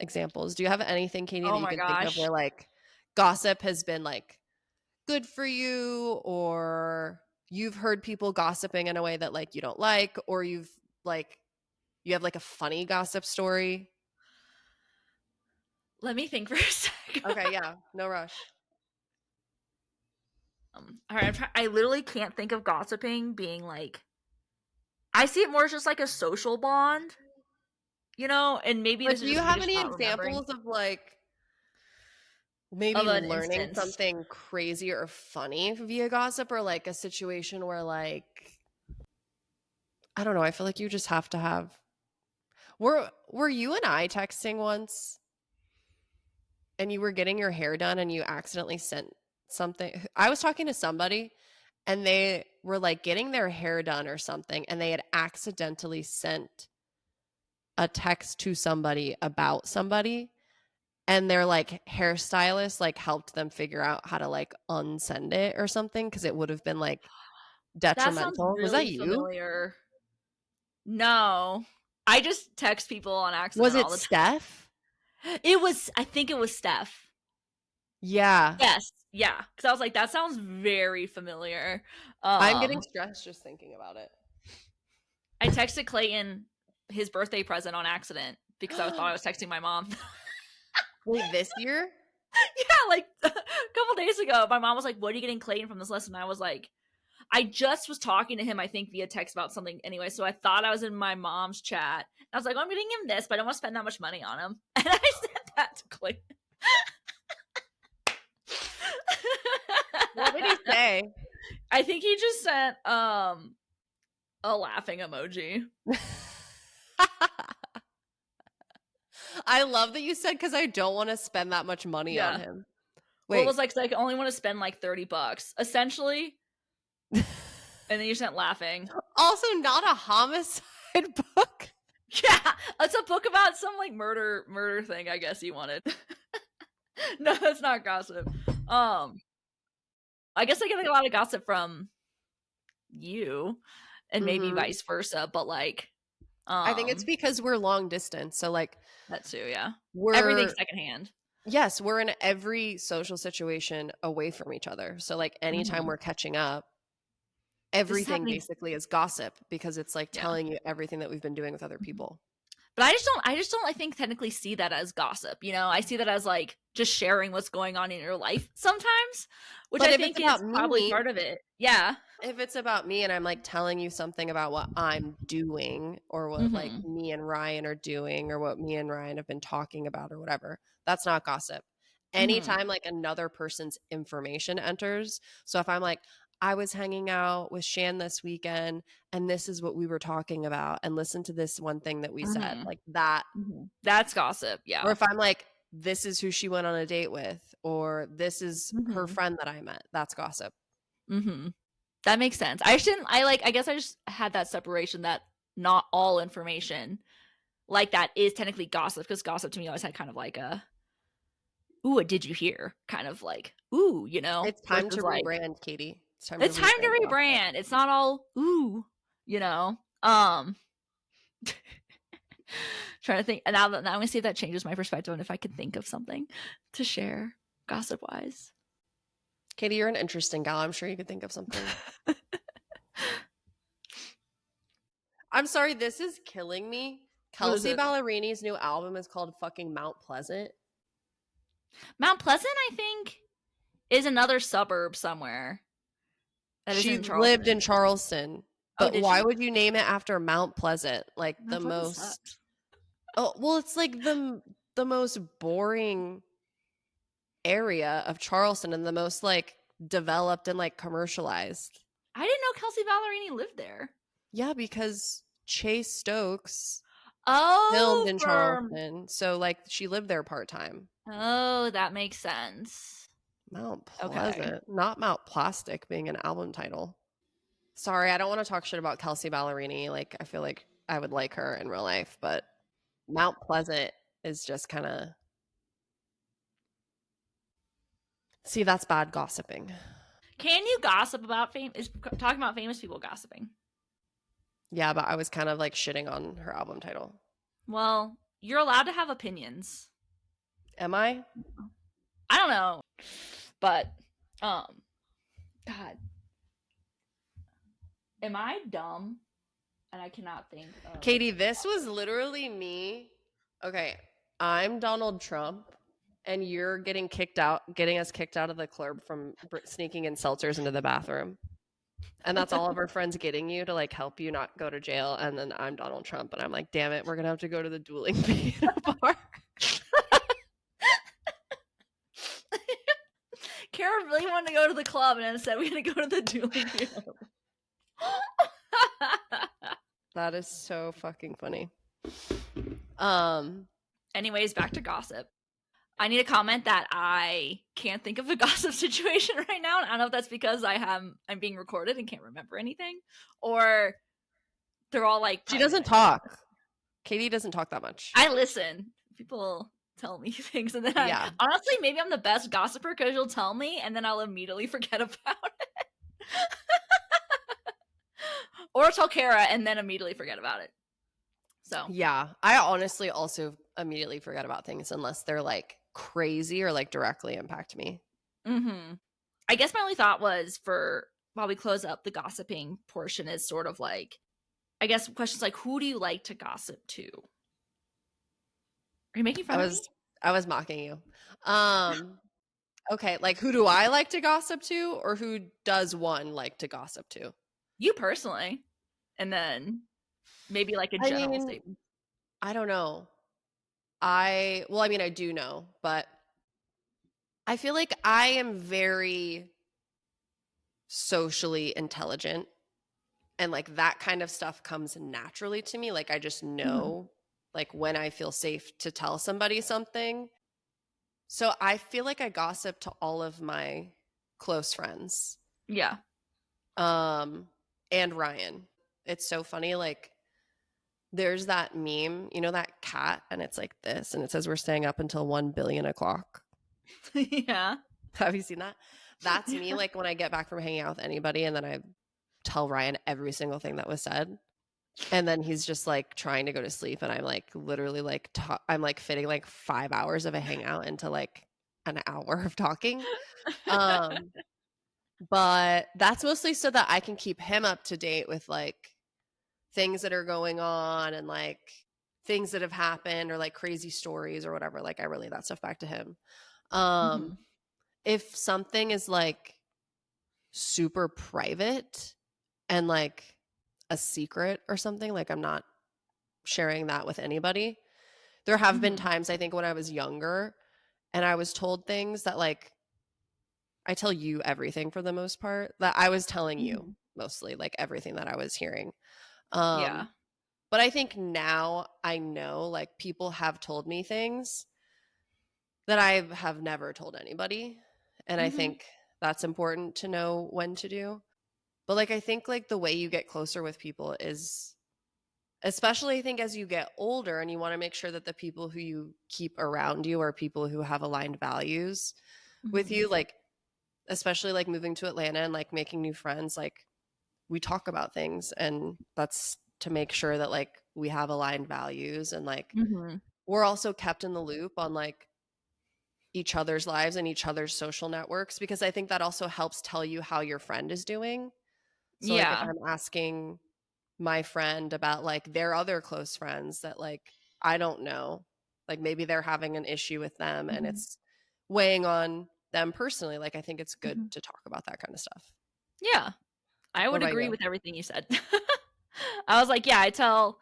[SPEAKER 1] examples. Do you have anything, Katie, that
[SPEAKER 2] Oh
[SPEAKER 1] you
[SPEAKER 2] my
[SPEAKER 1] can think of
[SPEAKER 2] gosh.
[SPEAKER 1] where like gossip has been like good for you or you've heard people gossiping in a way that like you don't like or you've like you have like a funny gossip story?
[SPEAKER 2] Let me think for a sec.
[SPEAKER 1] Okay, yeah, no rush.
[SPEAKER 2] All right, I literally can't think of gossiping being like. I see it more as just like a social bond, and maybe
[SPEAKER 1] Like,
[SPEAKER 2] this
[SPEAKER 1] do
[SPEAKER 2] is
[SPEAKER 1] you
[SPEAKER 2] just me
[SPEAKER 1] have
[SPEAKER 2] just
[SPEAKER 1] any
[SPEAKER 2] not remembering
[SPEAKER 1] examples of like
[SPEAKER 2] of
[SPEAKER 1] maybe
[SPEAKER 2] an
[SPEAKER 1] learning
[SPEAKER 2] instance.
[SPEAKER 1] something crazy or funny via gossip, or like a situation where like I don't know, I feel like you just have to have were you and I texting once and you were getting your hair done and you accidentally sent something? I was talking to somebody and they were like getting their hair done or something and they had accidentally sent a text to somebody about somebody, and their like hairstylist like helped them figure out how to like unsend it or something because it would have been like
[SPEAKER 2] That sounds
[SPEAKER 1] detrimental. Was that
[SPEAKER 2] really
[SPEAKER 1] you?
[SPEAKER 2] familiar. No. I just text people on
[SPEAKER 1] Was
[SPEAKER 2] accident
[SPEAKER 1] it
[SPEAKER 2] all the
[SPEAKER 1] Steph?
[SPEAKER 2] time. I think it was Steph.
[SPEAKER 1] Yeah.
[SPEAKER 2] Yes. Yeah. Because I was like, that sounds very familiar.
[SPEAKER 1] I'm getting
[SPEAKER 2] Um,
[SPEAKER 1] stressed just thinking about it.
[SPEAKER 2] I texted Clayton his birthday present on accident because I thought I was texting my mom.
[SPEAKER 1] Wait, this year?
[SPEAKER 2] Yeah, like a couple days ago, my mom was like, "What are you getting Clayton from this lesson?" And I was like, I just was talking to him, I think, via text about something anyway. So I thought I was in my mom's chat. I was like, I'm getting him this, but I don't want to spend that much money on him. And I sent that to Clayton.
[SPEAKER 1] What did he say?
[SPEAKER 2] I think he just sent a laughing emoji.
[SPEAKER 1] I love that you said because I don't want to spend that much money on
[SPEAKER 2] Yeah.
[SPEAKER 1] him.
[SPEAKER 2] Well, it
[SPEAKER 1] Wait.
[SPEAKER 2] was like, I only want to spend like $30, essentially. And then you sent laughing.
[SPEAKER 1] Also, not a homicide book.
[SPEAKER 2] Yeah, it's a book about some like murder thing, I guess you wanted. No, that's not gossip. I guess I get a lot of gossip from you and maybe
[SPEAKER 1] Mm-hmm.
[SPEAKER 2] vice versa, but like
[SPEAKER 1] I think it's because we're long distance. So like
[SPEAKER 2] that too, yeah.
[SPEAKER 1] we're
[SPEAKER 2] Everything's secondhand.
[SPEAKER 1] yes, we're in every social situation away from each other. So like anytime
[SPEAKER 2] Mm-hmm.
[SPEAKER 1] we're catching up,
[SPEAKER 2] This is
[SPEAKER 1] everything
[SPEAKER 2] happening.
[SPEAKER 1] basically is gossip because it's like
[SPEAKER 2] Yeah.
[SPEAKER 1] telling you everything that we've been doing with other people.
[SPEAKER 2] But I just don't I think technically see that as gossip. I see that as like just sharing what's going on in your life sometimes, which
[SPEAKER 1] But
[SPEAKER 2] I
[SPEAKER 1] if it's
[SPEAKER 2] think is
[SPEAKER 1] about
[SPEAKER 2] probably
[SPEAKER 1] me,
[SPEAKER 2] part of it. Yeah.
[SPEAKER 1] if it's about me and I'm like telling you something about what I'm doing or what like
[SPEAKER 2] Mm-hmm.
[SPEAKER 1] me and Ryan are doing or what me and Ryan have been talking about or whatever, that's not gossip.
[SPEAKER 2] Mm-hmm.
[SPEAKER 1] Anytime like another person's information enters. So if I'm like, I was hanging out with Shan this weekend and this is what we were talking about and listen to this one thing that we said,
[SPEAKER 2] Mm-hmm.
[SPEAKER 1] like that.
[SPEAKER 2] Mm-hmm. That's gossip.
[SPEAKER 1] Or
[SPEAKER 2] Yeah.
[SPEAKER 1] if I'm like, this is who she went on a date with, or this is her
[SPEAKER 2] Mm-hmm.
[SPEAKER 1] friend that I met, that's gossip.
[SPEAKER 2] Mm-hmm. That makes sense. I shouldn't. I guess I just had that separation that not all information like that is technically gossip, because gossip to me always had kind of like a ooh, what did you hear? Kind of like ooh,
[SPEAKER 1] It's time
[SPEAKER 2] versus
[SPEAKER 1] to
[SPEAKER 2] like
[SPEAKER 1] rebrand, Katie. It's time to
[SPEAKER 2] it's time
[SPEAKER 1] rebrand
[SPEAKER 2] to
[SPEAKER 1] gossip.
[SPEAKER 2] rebrand. It's not all ooh, you know. Um trying to think, and now I'm gonna see if that changes my perspective and if I can think of something to share gossip wise.
[SPEAKER 1] Katie, you're an interesting gal. I'm sure you could think of something. I'm sorry, this is killing me.
[SPEAKER 2] What is
[SPEAKER 1] Kelsea
[SPEAKER 2] it?
[SPEAKER 1] Ballerini's new album is called fucking Mount Pleasant.
[SPEAKER 2] Mount Pleasant, I think, is another suburb somewhere that isn't
[SPEAKER 1] She
[SPEAKER 2] in
[SPEAKER 1] lived in
[SPEAKER 2] Charleston.
[SPEAKER 1] Charleston,
[SPEAKER 2] Oh,
[SPEAKER 1] but
[SPEAKER 2] did
[SPEAKER 1] why
[SPEAKER 2] she?
[SPEAKER 1] would you name it after Mount Pleasant? Like the
[SPEAKER 2] Mount Pleasant
[SPEAKER 1] most
[SPEAKER 2] sucks.
[SPEAKER 1] oh, well, it's like the most boring area of Charleston and the most like developed and like commercialized.
[SPEAKER 2] I didn't know Kelsea Ballerini lived there.
[SPEAKER 1] Yeah, because Chase Stokes filmed
[SPEAKER 2] Oh,
[SPEAKER 1] in Charleston, so like she lived there part-time.
[SPEAKER 2] oh, that makes sense.
[SPEAKER 1] Mount
[SPEAKER 2] Okay.
[SPEAKER 1] Pleasant, not Mount Plastic being an album title. Sorry, I don't want to talk shit about Kelsea Ballerini. Like, I feel like I would like her in real life, but Mount Pleasant is just kind of. See, that's bad gossiping.
[SPEAKER 2] Can you gossip about fame? Is talking about famous people gossiping?
[SPEAKER 1] Yeah, but I was kind of like shitting on her album title.
[SPEAKER 2] Well, you're allowed to have opinions.
[SPEAKER 1] Am I?
[SPEAKER 2] I don't know, but God, am I dumb? And I cannot think of.
[SPEAKER 1] Katie, this was literally me. Okay, I'm Donald Trump and you're getting us kicked out of the club from sneaking in seltzers into the bathroom. And that's all of our friends getting you to like help you not go to jail. And then I'm Donald Trump, and I'm like, damn it, we're gonna have to go to the dueling piano bar.
[SPEAKER 2] Carrah really wanted to go to the club, and instead we had to go to the dueling piano.
[SPEAKER 1] That is so fucking funny.
[SPEAKER 2] Anyways, back to gossip. I need to comment that I can't think of a gossip situation right now. I don't know if that's because I'm being recorded and can't remember anything, or they're all like
[SPEAKER 1] she doesn't
[SPEAKER 2] private.
[SPEAKER 1] talk. Katie doesn't talk that much.
[SPEAKER 2] I listen. People tell me things, and then honestly, maybe I'm the best gossiper because you'll tell me, and then I'll immediately forget about it. Or tell Carrah and then immediately forget about it. So
[SPEAKER 1] yeah, I honestly also immediately forget about things unless they're like crazy or like directly impact me.
[SPEAKER 2] I guess my only thought was, for while we close up the gossiping portion, is sort of like, I guess questions like, who do you like to gossip to? Are you making fun of me?
[SPEAKER 1] I was mocking you. Okay, like who do I like to gossip to, or who does one like to gossip to?
[SPEAKER 2] You personally. And then maybe like a general statement.
[SPEAKER 1] I don't know. I do know, but I feel like I am very socially intelligent, and like that kind of stuff comes naturally to me. Like I just know like when I feel safe to tell somebody something. So I feel like I gossip to all of my close friends.
[SPEAKER 2] Yeah.
[SPEAKER 1] And Ryan. It's so funny. Like there's that meme, you know, that cat, and it's like this, and it says we're staying up until 1 billion o'clock.
[SPEAKER 2] Yeah.
[SPEAKER 1] Have you seen that? That's me. Like when I get back from hanging out with anybody, and then I tell Ryan every single thing that was said. And then he's just like trying to go to sleep, and I'm like literally like I'm like fitting like 5 hours of a hangout into like an hour of talking. But that's mostly so that I can keep him up to date with like things that are going on, and like things that have happened, or like crazy stories or whatever. Like I relay that stuff back to him. If something is like super private and like a secret or something, like I'm not sharing that with anybody. There have been times, I think, when I was younger and I was told things that like I tell you everything for the most part, that I was telling you mostly, like everything that I was hearing.
[SPEAKER 2] Yeah.
[SPEAKER 1] But I think now I know, like people have told me things that I have never told anybody. And I think that's important to know when to do. But like I think like the way you get closer with people is, especially I think as you get older and you want to make sure that the people who you keep around you are people who have aligned values with you, like especially like moving to Atlanta and like making new friends, like we talk about things, and that's to make sure that like we have aligned values, and like we're also kept in the loop on like each other's lives and each other's social networks, because I think that also helps tell you how your friend is doing. So like if I'm asking my friend about like their other close friends that like I don't know, like maybe they're having an issue with them and it's weighing on them personally, like I think it's good to talk about that kind of stuff.
[SPEAKER 2] Yeah. I would agree with everything you said. I was like, yeah, I tell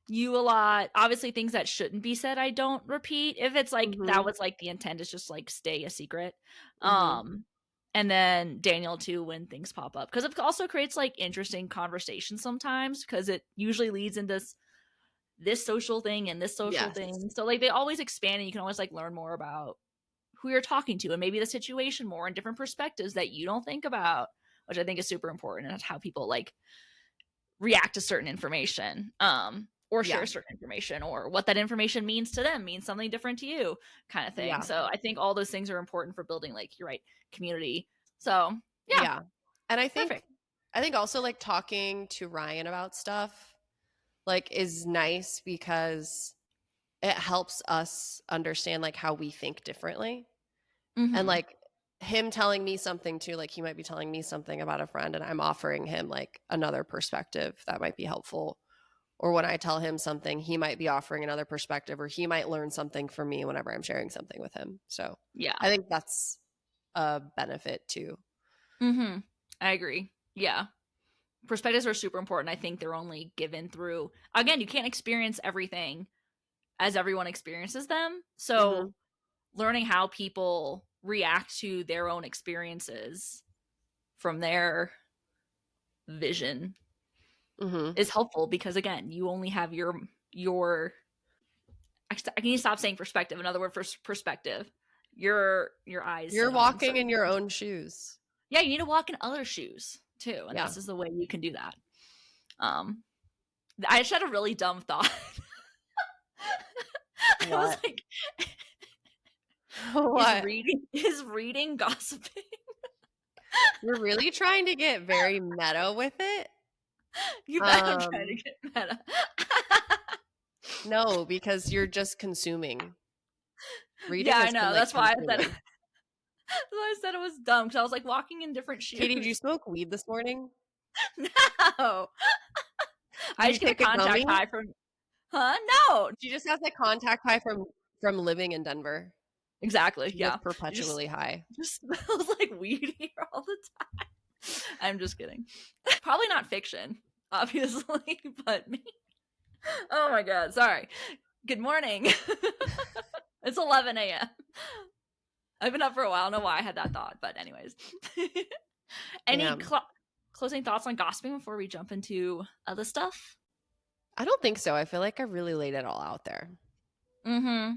[SPEAKER 2] you a lot. Obviously things that shouldn't be said I don't repeat. If it's like that was like the intent, is just like stay a secret. And then Daniel too, when things pop up, because it also creates like interesting conversations sometimes, because it usually leads into this social thing and this social thing. So like they always expand, and you can always like learn more about who you're talking to and maybe the situation more and different perspectives that you don't think about, which I think is super important, and how people like react to certain information, or share certain information, or what that information means to them means something different to you, kind of thing. So I think all those things are important for building like, you're right, community. So yeah.
[SPEAKER 1] And I think also like talking to Ryan about stuff like is nice, because it helps us understand like how we think differently. And like him telling me something too, like he might be telling me something about a friend and I'm offering him like another perspective that might be helpful, or when I tell him something, he might be offering another perspective, or he might learn something from me whenever I'm sharing something with him. So
[SPEAKER 2] Yeah.
[SPEAKER 1] I think that's a benefit too.
[SPEAKER 2] Mm-hmm. I agree. Yeah. Perspectives are super important. I think they're only given through, again, you can't experience everything as everyone experiences them. So learning how people react to their own experiences from their vision is helpful, because again, you only have your I need to stop saying perspective. Another word for perspective. Your eyes
[SPEAKER 1] You're
[SPEAKER 2] set on
[SPEAKER 1] walking in
[SPEAKER 2] certain
[SPEAKER 1] your
[SPEAKER 2] things.
[SPEAKER 1] own shoes.
[SPEAKER 2] Yeah, you need to walk in other shoes too, and
[SPEAKER 1] Yeah.
[SPEAKER 2] this is the way you can do that. I just had a really dumb thought. I was
[SPEAKER 1] What?
[SPEAKER 2] like,
[SPEAKER 1] What?
[SPEAKER 2] is reading gossiping?
[SPEAKER 1] You're really trying to get very meta with it?
[SPEAKER 2] You bet I'm trying to get meta.
[SPEAKER 1] No, because you're just consuming. Reading
[SPEAKER 2] Yeah, I
[SPEAKER 1] is from
[SPEAKER 2] know.
[SPEAKER 1] like
[SPEAKER 2] That's why
[SPEAKER 1] consuming.
[SPEAKER 2] I said it was dumb, because I was like walking in different
[SPEAKER 1] Katie, did you
[SPEAKER 2] shoes.
[SPEAKER 1] smoke weed this morning?
[SPEAKER 2] No.
[SPEAKER 1] Did
[SPEAKER 2] I
[SPEAKER 1] you
[SPEAKER 2] just get a
[SPEAKER 1] take a
[SPEAKER 2] contact
[SPEAKER 1] gummy?
[SPEAKER 2] high from, huh? No.
[SPEAKER 1] She just has that contact high from living in Denver.
[SPEAKER 2] Exactly.
[SPEAKER 1] She
[SPEAKER 2] Yeah.
[SPEAKER 1] gets perpetually high.
[SPEAKER 2] Just smells like weed here all the time. I'm just kidding. Probably not fiction, obviously, but me. Oh my god. Sorry. Good morning. It's 11 a.m. I've been up for a while. I don't know why I had that thought, but anyways. Any closing thoughts on gossiping before we jump into other stuff?
[SPEAKER 1] I don't think so. I feel like I really laid it all out there.
[SPEAKER 2] Mm-hmm.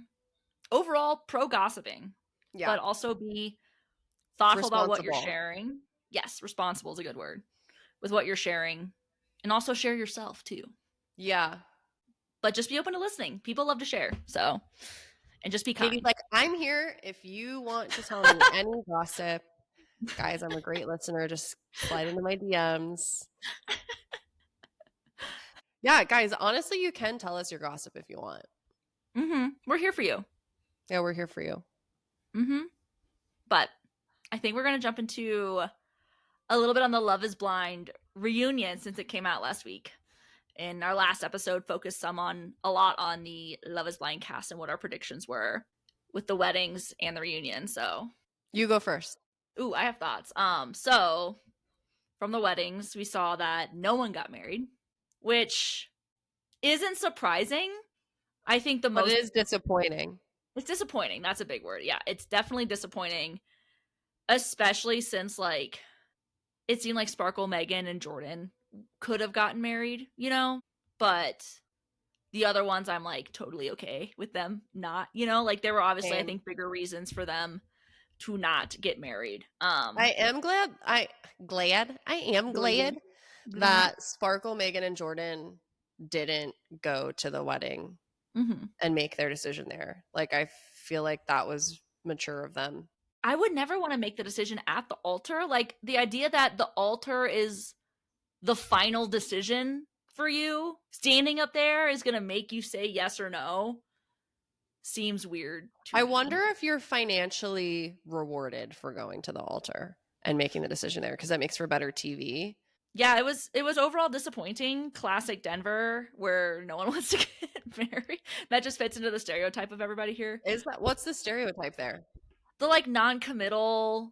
[SPEAKER 2] Overall, pro gossiping.
[SPEAKER 1] Yeah.
[SPEAKER 2] But also be thoughtful about what you're
[SPEAKER 1] Responsible.
[SPEAKER 2] sharing. Yes, responsible is a good word. With what you're sharing. And also share yourself too.
[SPEAKER 1] Yeah.
[SPEAKER 2] But just be open to listening. People love to share. So, and just be kind.
[SPEAKER 1] Katie's like, I'm here if you want to tell me any gossip. Guys, I'm a great listener. Just slide into my DMs. Yeah, guys, honestly, you can tell us your gossip if you want.
[SPEAKER 2] Mm-hmm. We're here for you.
[SPEAKER 1] Yeah, we're here for you.
[SPEAKER 2] Mm-hmm. But I think we're going to jump into a little bit on the Love is Blind reunion, since it came out last week. In our last episode, focused a lot on the Love is Blind cast and what our predictions were with the weddings and the reunion. So
[SPEAKER 1] you go first.
[SPEAKER 2] Ooh, I have thoughts. So from the weddings, we saw that no one got married, which isn't surprising. I think
[SPEAKER 1] But it is disappointing.
[SPEAKER 2] It's disappointing. That's a big word. Yeah, it's definitely disappointing, especially since like it seemed like Sparkle, Megan, and Jordan could have gotten married, but the other ones I'm like totally okay with them not, like there were obviously I think bigger reasons for them to not get married.
[SPEAKER 1] I am glad that Sparkle, Megan, and Jordan didn't go to the wedding and make their decision there. Like, I feel like that was mature of them.
[SPEAKER 2] I would never want to make the decision at the altar. Like, the idea that the altar is the final decision for you, standing up there is going to make you say yes or no, seems weird to
[SPEAKER 1] me. I wonder if you're financially rewarded for going to the altar and making the decision there, because that makes for better TV.
[SPEAKER 2] Yeah, it was overall disappointing. Classic Denver, where no one wants to get married. That just fits into the stereotype of everybody here.
[SPEAKER 1] What's the stereotype there?
[SPEAKER 2] The like non-committal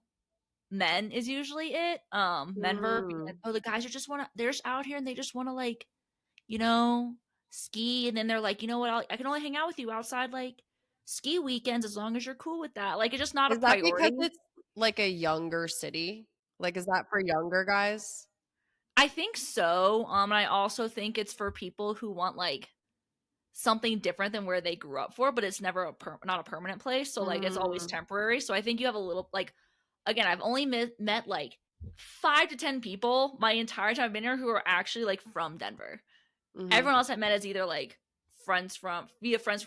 [SPEAKER 2] men is usually it. Men were being like, oh, the guys they're just out here and they just want to like, ski, and then they're like, you know what, I can only hang out with you outside like ski weekends as long as you're cool with that. Like, it's just not a priority.
[SPEAKER 1] Is that because it's like a younger city? Like, is that for younger guys?
[SPEAKER 2] I think so. And I also think it's for people who want like something different than where they grew up for, but it's never not a permanent place. So like it's always temporary. So I think you have a little like, again, I've only met like 5 to 10 people my entire time I've been here who are actually like from Denver. Everyone else I met is either like friends from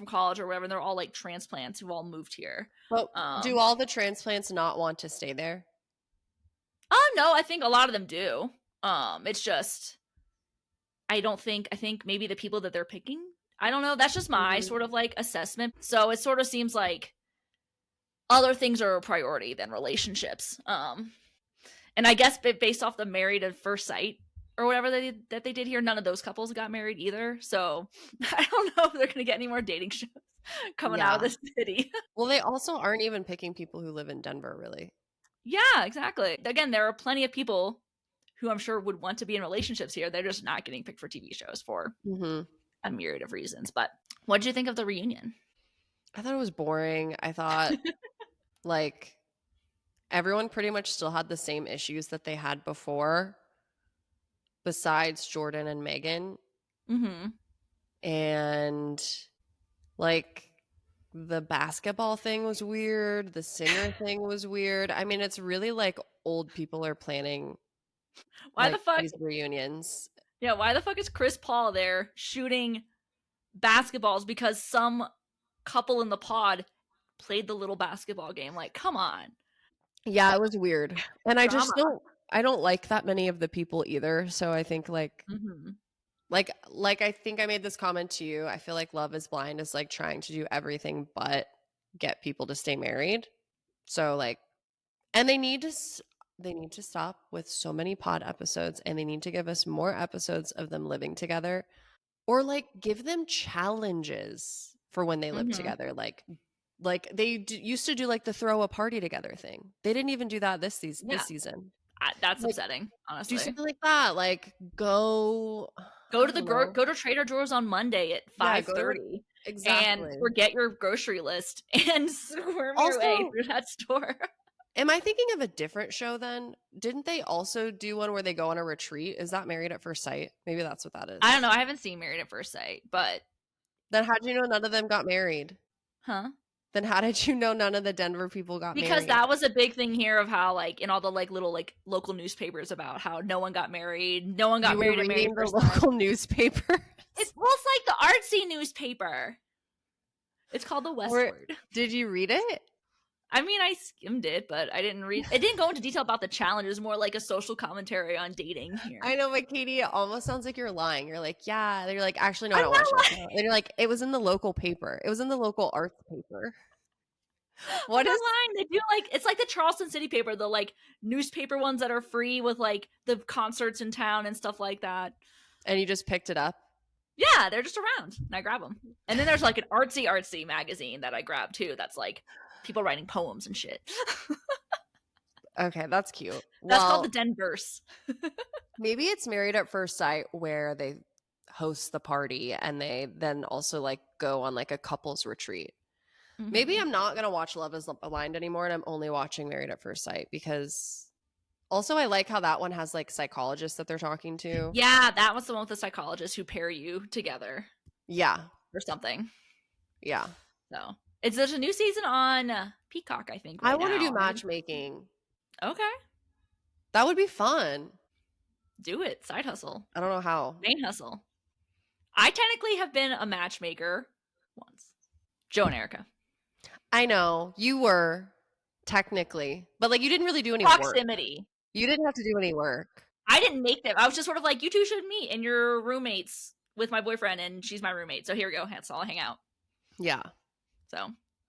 [SPEAKER 2] college or whatever. And they're all like transplants who've all moved here.
[SPEAKER 1] But do all the transplants not want to stay there?
[SPEAKER 2] Oh no, I think a lot of them do. It's just I think maybe the people that they're picking, I don't know. That's just my sort of like assessment. So it sort of seems like other things are a priority than relationships. And I guess based off the Married at First Sight or whatever that they did here, none of those couples got married either. So I don't know if they're gonna get any more dating shows coming out of
[SPEAKER 1] Yeah.
[SPEAKER 2] this city.
[SPEAKER 1] Well, they also aren't even picking people who live in Denver, really.
[SPEAKER 2] Yeah, exactly. Again, there are plenty of people who I'm sure would want to be in relationships here. They're just not getting picked for TV shows for a myriad of reasons. But what did you think of the reunion?
[SPEAKER 1] I thought it was boring. I thought like everyone pretty much still had the same issues that they had before, besides Jordan and Megan.
[SPEAKER 2] Mm-hmm.
[SPEAKER 1] And like the basketball thing was weird. The singer thing was weird. I mean, it's really like old people are planning
[SPEAKER 2] Why the
[SPEAKER 1] like
[SPEAKER 2] fuck?
[SPEAKER 1] these reunions.
[SPEAKER 2] Yeah, why the fuck is Chris Paul there shooting basketballs because some couple in the pod played the little basketball game? Like, come on.
[SPEAKER 1] Yeah, it was weird. And
[SPEAKER 2] Drama.
[SPEAKER 1] I don't like that many of the people either. So I think
[SPEAKER 2] Mm-hmm.
[SPEAKER 1] like I think I made this comment to you. I feel like Love is Blind is like trying to do everything but get people to stay married. So like and they need to stop with so many pod episodes and they need to give us more episodes of them living together or like give them challenges for when they live
[SPEAKER 2] Mm-hmm.
[SPEAKER 1] together like they used to do like the throw a party together thing. They didn't even do that this
[SPEAKER 2] Yeah,
[SPEAKER 1] season.
[SPEAKER 2] that's
[SPEAKER 1] Like
[SPEAKER 2] upsetting,
[SPEAKER 1] do
[SPEAKER 2] honestly.
[SPEAKER 1] something like that. Like go
[SPEAKER 2] Go
[SPEAKER 1] I
[SPEAKER 2] to
[SPEAKER 1] don't know.
[SPEAKER 2] go to Trader Joe's on Monday at
[SPEAKER 1] Yeah, go to
[SPEAKER 2] 5:30 and
[SPEAKER 1] exactly.
[SPEAKER 2] forget your grocery list and squirm your way
[SPEAKER 1] Also,
[SPEAKER 2] through that store.
[SPEAKER 1] am I thinking of a different show then? Didn't they also do one where they go on a retreat? Is that Married at First Sight? Maybe that's what that
[SPEAKER 2] I don't know.
[SPEAKER 1] is.
[SPEAKER 2] I haven't seen Married at First Sight, but
[SPEAKER 1] Then how did you know none of them got married?
[SPEAKER 2] huh?
[SPEAKER 1] Then how did you know none of the Denver people got
[SPEAKER 2] Because
[SPEAKER 1] married?
[SPEAKER 2] that was a big thing here of how like in all the like little like local newspapers about how no one got married, no one got
[SPEAKER 1] You were
[SPEAKER 2] married at Married
[SPEAKER 1] reading
[SPEAKER 2] at
[SPEAKER 1] the
[SPEAKER 2] First Sight.
[SPEAKER 1] local newspaper?
[SPEAKER 2] It's like the artsy newspaper. It's called the
[SPEAKER 1] Or
[SPEAKER 2] Westward.
[SPEAKER 1] did you read it?
[SPEAKER 2] I mean, I skimmed it, but I didn't read. It didn't go into detail about the challenge. It was more like a social commentary on dating here.
[SPEAKER 1] I know, but Katie, it almost sounds like you're lying. You're like, yeah. Then you're like, actually, no, I
[SPEAKER 2] I'm
[SPEAKER 1] don't
[SPEAKER 2] not
[SPEAKER 1] watch it.
[SPEAKER 2] lying.
[SPEAKER 1] No. And you're like, it was in the local paper. It was in the local arts paper.
[SPEAKER 2] I'm
[SPEAKER 1] What
[SPEAKER 2] not
[SPEAKER 1] is?
[SPEAKER 2] lying. They do like it's like the Charleston City paper, the like newspaper ones that are free with like the concerts in town and stuff like that.
[SPEAKER 1] And you just picked it up?
[SPEAKER 2] Yeah, they're just around, and I grab them. And then there's like an artsy magazine that I grab too. That's like people writing poems and shit.
[SPEAKER 1] Okay, that's cute.
[SPEAKER 2] That's called the
[SPEAKER 1] Well,
[SPEAKER 2] Denverse.
[SPEAKER 1] maybe it's Married at First Sight where they host the party and they then also like go on like a couples retreat. Maybe
[SPEAKER 2] Mm-hmm.
[SPEAKER 1] I'm not gonna watch Love is Blind anymore and I'm only watching Married at First Sight because also I like how that one has like psychologists that they're talking to.
[SPEAKER 2] Yeah, that was the one with the psychologist who pair you together
[SPEAKER 1] Yeah.
[SPEAKER 2] or something.
[SPEAKER 1] Yeah.
[SPEAKER 2] So there's a new season on Peacock, I think,
[SPEAKER 1] I
[SPEAKER 2] right
[SPEAKER 1] want to do
[SPEAKER 2] now.
[SPEAKER 1] matchmaking.
[SPEAKER 2] Okay,
[SPEAKER 1] That would be fun.
[SPEAKER 2] do it. Side hustle,
[SPEAKER 1] I don't know how.
[SPEAKER 2] main hustle. I technically have been a matchmaker once. Joe and Erica.
[SPEAKER 1] I know you were technically, but like you didn't really do any work.
[SPEAKER 2] Proximity.
[SPEAKER 1] You didn't have to do any work.
[SPEAKER 2] I didn't make them. I was just sort of like, you two should meet, and you're roommates with my boyfriend, and she's my roommate. So here we go. That's all. I'll hang out.
[SPEAKER 1] Yeah.
[SPEAKER 2] So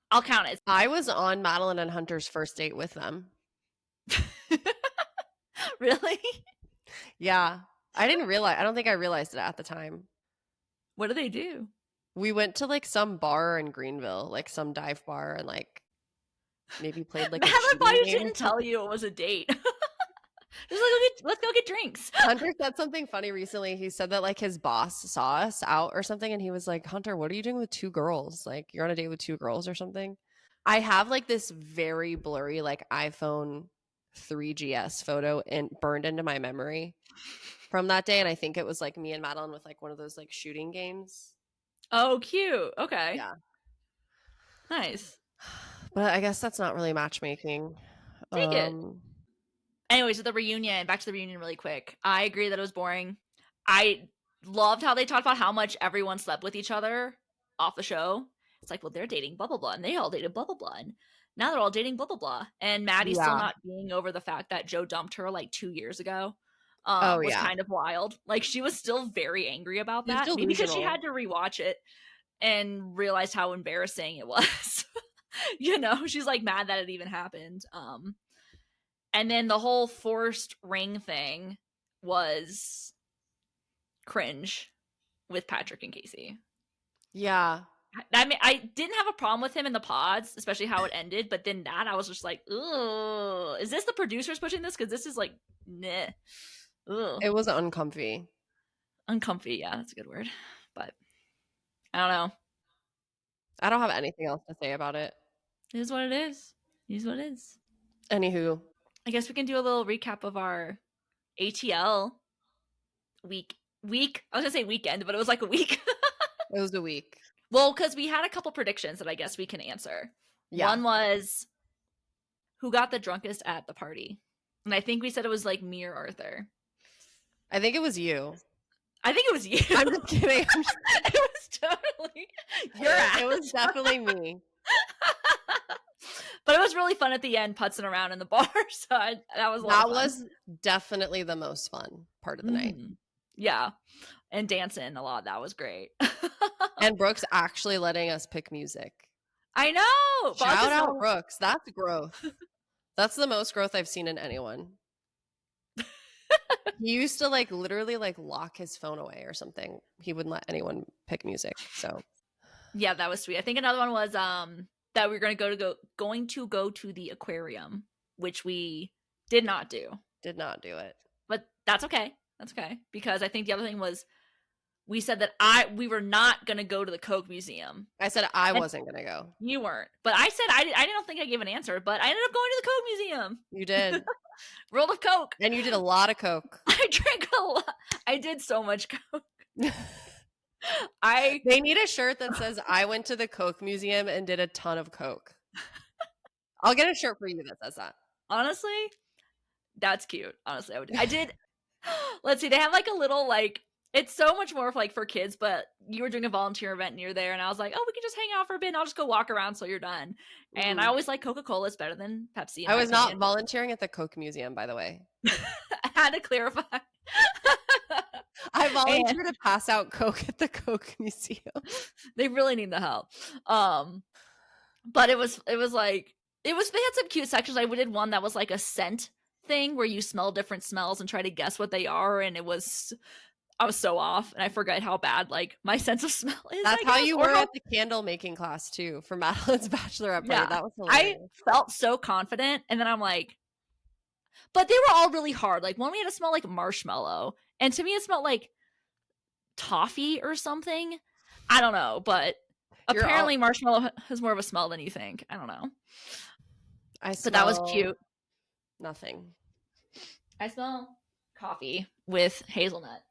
[SPEAKER 2] I'll count it.
[SPEAKER 1] I was on Madeline and Hunter's first date with them.
[SPEAKER 2] Really?
[SPEAKER 1] Yeah. I don't think I realized it at the time.
[SPEAKER 2] What do they do?
[SPEAKER 1] We went to like some bar in Greenville, like some dive bar, and like maybe played like a
[SPEAKER 2] Madeline
[SPEAKER 1] shooting
[SPEAKER 2] probably
[SPEAKER 1] game or
[SPEAKER 2] didn't tell
[SPEAKER 1] something.
[SPEAKER 2] you it was a date. Just like, let's go get drinks.
[SPEAKER 1] Hunter said something funny recently. He said that like his boss saw us out or something, and he was like, Hunter, what are you doing with two girls? Like, you're on a date with two girls or something. I have like this very blurry, like iPhone 3GS photo burned into my memory from that day. And I think it was like me and Madeline with like one of those like shooting games.
[SPEAKER 2] Oh, cute. Okay.
[SPEAKER 1] Yeah.
[SPEAKER 2] Nice.
[SPEAKER 1] But I guess that's not really matchmaking.
[SPEAKER 2] Take it. Anyways, to the reunion, back to the reunion really quick. I agree that it was boring. I loved how they talked about how much everyone slept with each other off the show. It's like, well, they're dating blah, blah, blah, and they all dated blah, blah, blah. And now they're all dating blah, blah, blah. And Maddie's still
[SPEAKER 1] Yeah.
[SPEAKER 2] not being over the fact that Joe dumped her like 2 years ago.
[SPEAKER 1] Oh,
[SPEAKER 2] Was
[SPEAKER 1] yeah.
[SPEAKER 2] kind of wild. Like, she was still very angry about
[SPEAKER 1] She's
[SPEAKER 2] that. Maybe because she
[SPEAKER 1] delusional.
[SPEAKER 2] had to rewatch it and realized how embarrassing it was. You know, she's like mad that it even happened. And then the whole forced ring thing was cringe with Patrick and Kelsea.
[SPEAKER 1] Yeah.
[SPEAKER 2] I mean, I didn't have a problem with him in the pods, especially how it ended. But then that, I was just like, "Ooh, is this the producers pushing this? Because this is like, nah, ugh,
[SPEAKER 1] It was uncomfy.
[SPEAKER 2] uncomfy." Yeah, that's a good word. But I don't know.
[SPEAKER 1] I don't have anything else to say about it.
[SPEAKER 2] It is what it is. It is what it is.
[SPEAKER 1] Anywho,
[SPEAKER 2] I guess we can do a little recap of our ATL week. I was gonna say weekend, but it was like a week.
[SPEAKER 1] it was a week.
[SPEAKER 2] Well, because we had a couple predictions that I guess we can answer.
[SPEAKER 1] Yeah.
[SPEAKER 2] One was who got the drunkest at the party, and I think we said it was like me or Arthur.
[SPEAKER 1] I think it was you.
[SPEAKER 2] I think it was you.
[SPEAKER 1] I'm just kidding.
[SPEAKER 2] It was totally your ass.
[SPEAKER 1] It was definitely me.
[SPEAKER 2] But it was really fun at the end, putzing around in the bar. So that was a lot
[SPEAKER 1] That
[SPEAKER 2] of fun.
[SPEAKER 1] was definitely the most fun part of the night.
[SPEAKER 2] Yeah, and dancing a lot. That was great.
[SPEAKER 1] And Brooks actually letting us pick music.
[SPEAKER 2] I know.
[SPEAKER 1] Shout out Brooks. That's growth. That's the most growth I've seen in anyone. He used to like literally like lock his phone away or something. He wouldn't let anyone pick music. So
[SPEAKER 2] yeah, that was sweet. I think another one was that we were going to go to the aquarium, which we did not do.
[SPEAKER 1] Did not do it.
[SPEAKER 2] But that's okay. That's okay, because I think the other thing was we said that we were not going to go to the Coke Museum.
[SPEAKER 1] I said I wasn't going to go.
[SPEAKER 2] You weren't. But I said I don't think I gave an answer, but I ended up going to the Coke Museum.
[SPEAKER 1] You did.
[SPEAKER 2] World of Coke.
[SPEAKER 1] And you did a lot of Coke.
[SPEAKER 2] I drank a lot. I did so much Coke.
[SPEAKER 1] They need a shirt that says I went to the Coke Museum and did a ton of Coke. I'll get a shirt for you that says that.
[SPEAKER 2] Honestly, that's cute. Honestly, I did. Let's see. They have like a little like, it's so much more like for kids, but you were doing a volunteer event near there, and I was like, oh, we can just hang out for a bit and I'll just go walk around till you're done. And I always like Coca-Cola is better than Pepsi.
[SPEAKER 1] I was not volunteering at the Coke Museum, by the way.
[SPEAKER 2] I had to clarify.
[SPEAKER 1] I volunteered to pass out Coke at the Coke Museum.
[SPEAKER 2] They really need the help. But it was like, they had some cute sections. I did one that was like a scent thing where you smell different smells and try to guess what they are, and I was so off, and I forget how bad like my sense of smell is.
[SPEAKER 1] That's how you were at the candle making class too for Madeline's bachelorette party. Yeah, that was hilarious.
[SPEAKER 2] I felt so confident, and then I'm like, but they were all really hard. Like one we had to smell like marshmallow, and to me it smelled like toffee or something. I don't know, but apparently marshmallow has more of a smell than you think. I don't know. But that was cute.
[SPEAKER 1] Nothing.
[SPEAKER 2] I smell coffee with hazelnut.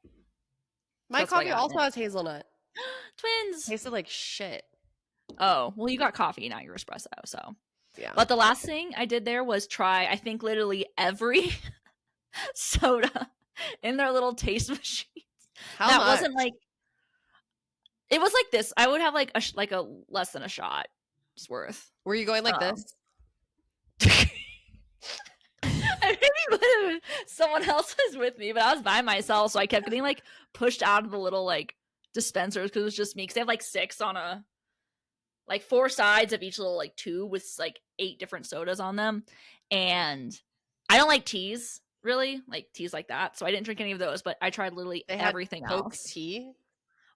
[SPEAKER 1] My coffee also has hazelnut.
[SPEAKER 2] Twins.
[SPEAKER 1] Tasted like shit.
[SPEAKER 2] Oh, well, you got coffee, not your espresso, so.
[SPEAKER 1] Yeah.
[SPEAKER 2] But the last thing I did there was try, I think, literally every soda in their little taste machines.
[SPEAKER 1] How much?
[SPEAKER 2] Wasn't like, it was like this. I would have like a less than a shot worth.
[SPEAKER 1] Were you going like this?
[SPEAKER 2] Maybe someone else was with me, but I was by myself, so I kept getting like pushed out of the little like dispensers because it was just me. Because they have like 6 on a, like 4 sides of each little like tube with like 8 different sodas on them, and I don't like teas really, like teas like that, so I didn't drink any of those. But I tried literally everything else.
[SPEAKER 1] Tea.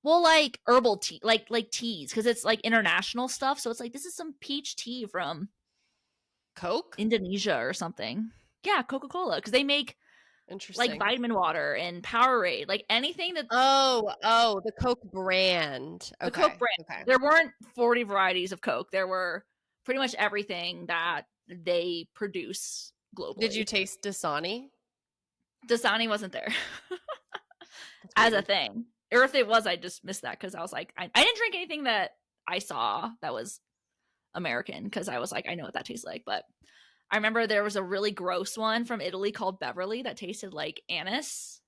[SPEAKER 2] Well, like herbal tea, like teas, because it's like international stuff. So it's like, this is some peach tea from
[SPEAKER 1] Coke,
[SPEAKER 2] Indonesia or something. Yeah, Coca-Cola, because they make like vitamin water and Powerade, like anything that.
[SPEAKER 1] Oh, the Coke brand. Okay.
[SPEAKER 2] The Coke brand. Okay. There weren't 40 varieties of Coke. There were pretty much everything that they produce globally.
[SPEAKER 1] Did you taste Dasani?
[SPEAKER 2] Dasani wasn't there as a thing. Or if it was, I just missed that because I was like, I didn't drink anything that I saw that was American because I was like, I know what that tastes like. But I remember there was a really gross one from Italy called Beverly that tasted like anise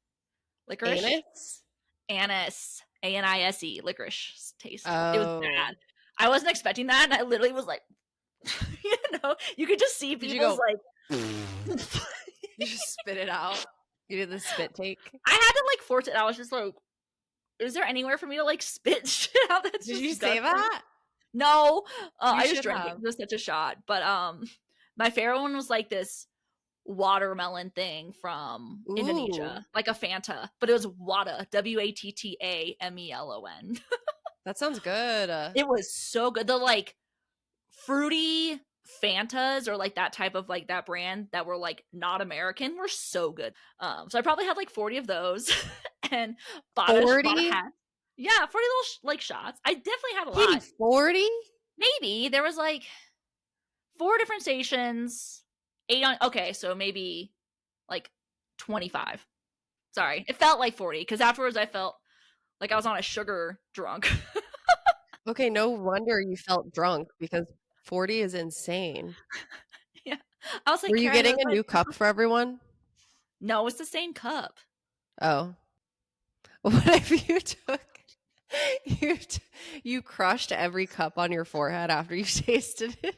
[SPEAKER 2] licorice. Anise, ANISE, licorice taste.
[SPEAKER 1] Oh.
[SPEAKER 2] It was bad. I wasn't expecting that, and I literally was like, you could just see people's like.
[SPEAKER 1] You just spit it out. You did the spit take.
[SPEAKER 2] I had to like force it. I was just like, is there anywhere for me to like spit shit out? That's
[SPEAKER 1] did you say that?
[SPEAKER 2] No, I just drank it. It was such a shot. But my favorite one was like this watermelon thing from
[SPEAKER 1] Ooh.
[SPEAKER 2] Indonesia, like a Fanta, but it was Watta, WATTAMELON.
[SPEAKER 1] That sounds good.
[SPEAKER 2] It was so good. The like fruity Fantas or like that type of like that brand that were like not American were so good. So I probably had like 40 of those and bought a
[SPEAKER 1] 40?
[SPEAKER 2] hat. Yeah, 40 little like shots. I definitely had a
[SPEAKER 1] Katie,
[SPEAKER 2] lot.
[SPEAKER 1] 40?
[SPEAKER 2] Maybe there was like 4 different stations, 8 on. Okay, so maybe like 25. Sorry, it felt like 40 because afterwards I felt like I was on a sugar drunk.
[SPEAKER 1] Okay, no wonder you felt drunk because 40 is insane.
[SPEAKER 2] Yeah, I was like,
[SPEAKER 1] Were you
[SPEAKER 2] Carrah,
[SPEAKER 1] getting
[SPEAKER 2] that's
[SPEAKER 1] a new cup for everyone?
[SPEAKER 2] no, it's the same cup.
[SPEAKER 1] Oh. What if you took you you crushed every cup on your forehead after you tasted it?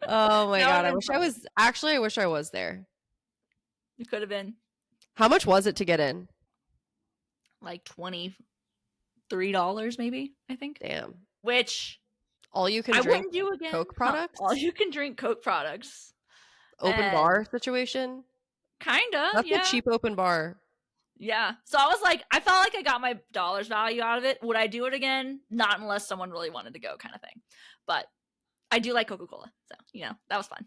[SPEAKER 1] Oh my god, I wish I was I wish I was there.
[SPEAKER 2] It could have been
[SPEAKER 1] How much was it to get in?
[SPEAKER 2] like $23, maybe, I think.
[SPEAKER 1] Damn.
[SPEAKER 2] Which
[SPEAKER 1] All you can
[SPEAKER 2] I
[SPEAKER 1] drink
[SPEAKER 2] wouldn't do again.
[SPEAKER 1] Coke
[SPEAKER 2] Huh.
[SPEAKER 1] products?
[SPEAKER 2] All you can drink Coke products.
[SPEAKER 1] Open
[SPEAKER 2] And
[SPEAKER 1] bar situation?
[SPEAKER 2] kinda,
[SPEAKER 1] That's
[SPEAKER 2] yeah.
[SPEAKER 1] a cheap open bar.
[SPEAKER 2] Yeah. So I was like, I felt like I got my dollar's value out of it. Would I do it again? Not unless someone really wanted to go, kind of thing. But I do like Coca-Cola. So, that was fun.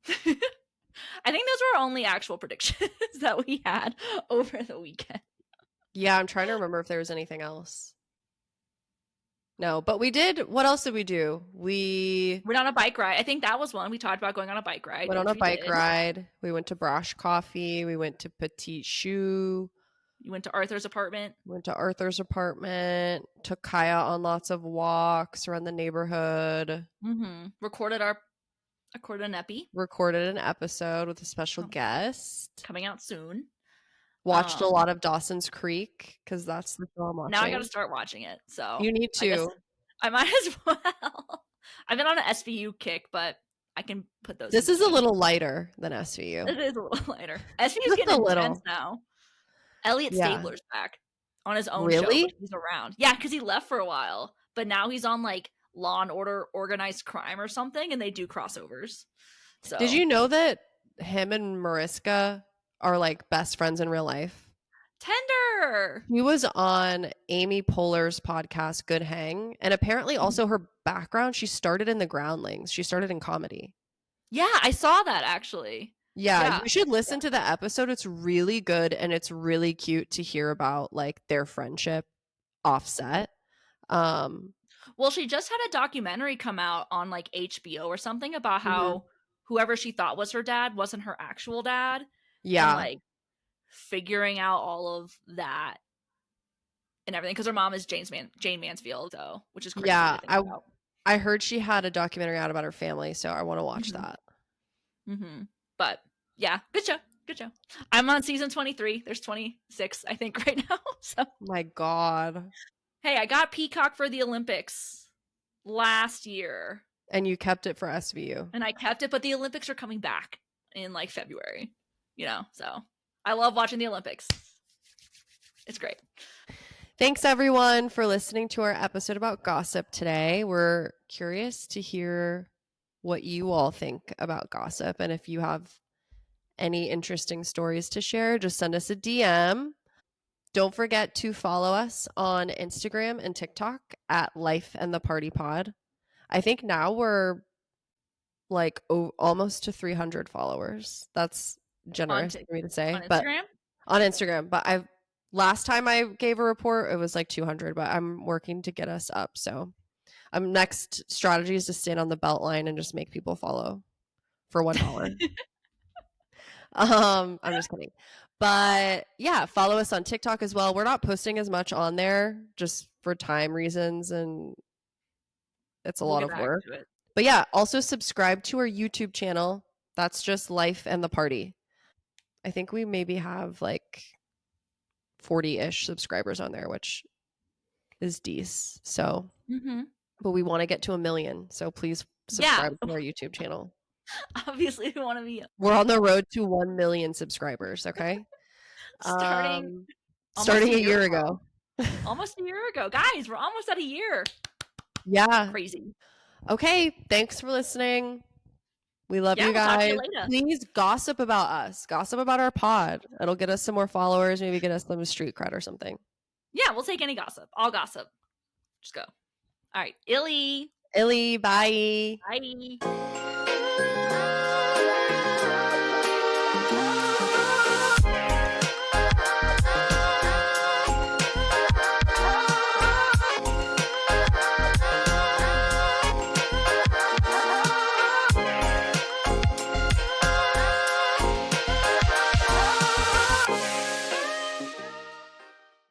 [SPEAKER 2] I think those were our only actual predictions that we had over the weekend.
[SPEAKER 1] Yeah, I'm trying to remember if there was anything else. No, but we did. What else did we do? We
[SPEAKER 2] went on a bike ride. I think that was one. We talked about going on a bike ride.
[SPEAKER 1] went on a bike ride. We went to Brosh Coffee. We went to Petite Choux.
[SPEAKER 2] You went to Arthur's apartment.
[SPEAKER 1] Went to Arthur's apartment. Took Kaya on lots of walks around the neighborhood.
[SPEAKER 2] Mm-hmm. Recorded an epi.
[SPEAKER 1] Recorded an episode with a special guest.
[SPEAKER 2] Coming out soon.
[SPEAKER 1] Watched a lot of Dawson's Creek because that's the show I'm watching.
[SPEAKER 2] Now I got to start watching it. So
[SPEAKER 1] you need to.
[SPEAKER 2] I might as well. I've been on an SVU kick, but I can put those.
[SPEAKER 1] This is a little lighter than SVU.
[SPEAKER 2] It is a little lighter. SVU's getting intense now. Elliot Stabler's back on his own show. But he's around. Yeah, because he left for a while, but now he's on like Law and Order, Organized Crime or something, and they do crossovers. So
[SPEAKER 1] did you know that him and Mariska are like best friends in real life?
[SPEAKER 2] Tender.
[SPEAKER 1] He was on Amy Poehler's podcast, Good Hang, and apparently also her background, she started in the Groundlings. She started in comedy.
[SPEAKER 2] Yeah, I saw that actually.
[SPEAKER 1] Yeah, you should listen to the episode. It's really good and it's really cute to hear about like their friendship offset.
[SPEAKER 2] Well, she just had a documentary come out on like HBO or something about how whoever she thought was her dad wasn't her actual dad.
[SPEAKER 1] Yeah.
[SPEAKER 2] And, like figuring out all of that and everything because her mom is Jane Mansfield, so which is crazy.
[SPEAKER 1] Yeah, I heard she had a documentary out about her family, so I want to watch that.
[SPEAKER 2] But yeah, good show. I'm on season 23. There's 26, I think, right now. So
[SPEAKER 1] my God.
[SPEAKER 2] Hey, I got Peacock for the Olympics last year.
[SPEAKER 1] And you kept it for SVU.
[SPEAKER 2] And I kept it, but the Olympics are coming back in like February. So I love watching the Olympics. It's great.
[SPEAKER 1] Thanks everyone for listening to our episode about gossip today. We're curious to hear what you all think about gossip. And if you have any interesting stories to share, just send us a DM. Don't forget to follow us on Instagram and TikTok at Life and the Party Pod. I think now we're like almost to 300 followers. That's generous for me to say. On Instagram. But last time I gave a report, it was like 200, but I'm working to get us up. So next strategy is to stand on the belt line and just make people follow for $1. I'm just kidding. But yeah, follow us on TikTok as well. We're not posting as much on there just for time reasons, and it's a lot of work. But yeah, also subscribe to our YouTube channel. That's just Life and the Party. I think we maybe have like 40-ish subscribers on there, which is decent. So, but we want to get to 1 million. So please subscribe to our YouTube channel.
[SPEAKER 2] Obviously, we want to be.
[SPEAKER 1] We're on the road to 1 million subscribers. Okay.
[SPEAKER 2] Starting
[SPEAKER 1] a year ago.
[SPEAKER 2] Almost a year ago. Guys, we're almost at a year.
[SPEAKER 1] Yeah.
[SPEAKER 2] Crazy.
[SPEAKER 1] Okay. Thanks for listening. We love
[SPEAKER 2] Yeah,
[SPEAKER 1] you
[SPEAKER 2] we'll talk to you
[SPEAKER 1] guys.
[SPEAKER 2] later.
[SPEAKER 1] Please gossip about us. Gossip about our pod. It'll get us some more followers. Maybe get us some street cred or something.
[SPEAKER 2] Yeah, we'll take any gossip. All gossip. Just go. All right. Illy.
[SPEAKER 1] Illy, bye.
[SPEAKER 2] Bye.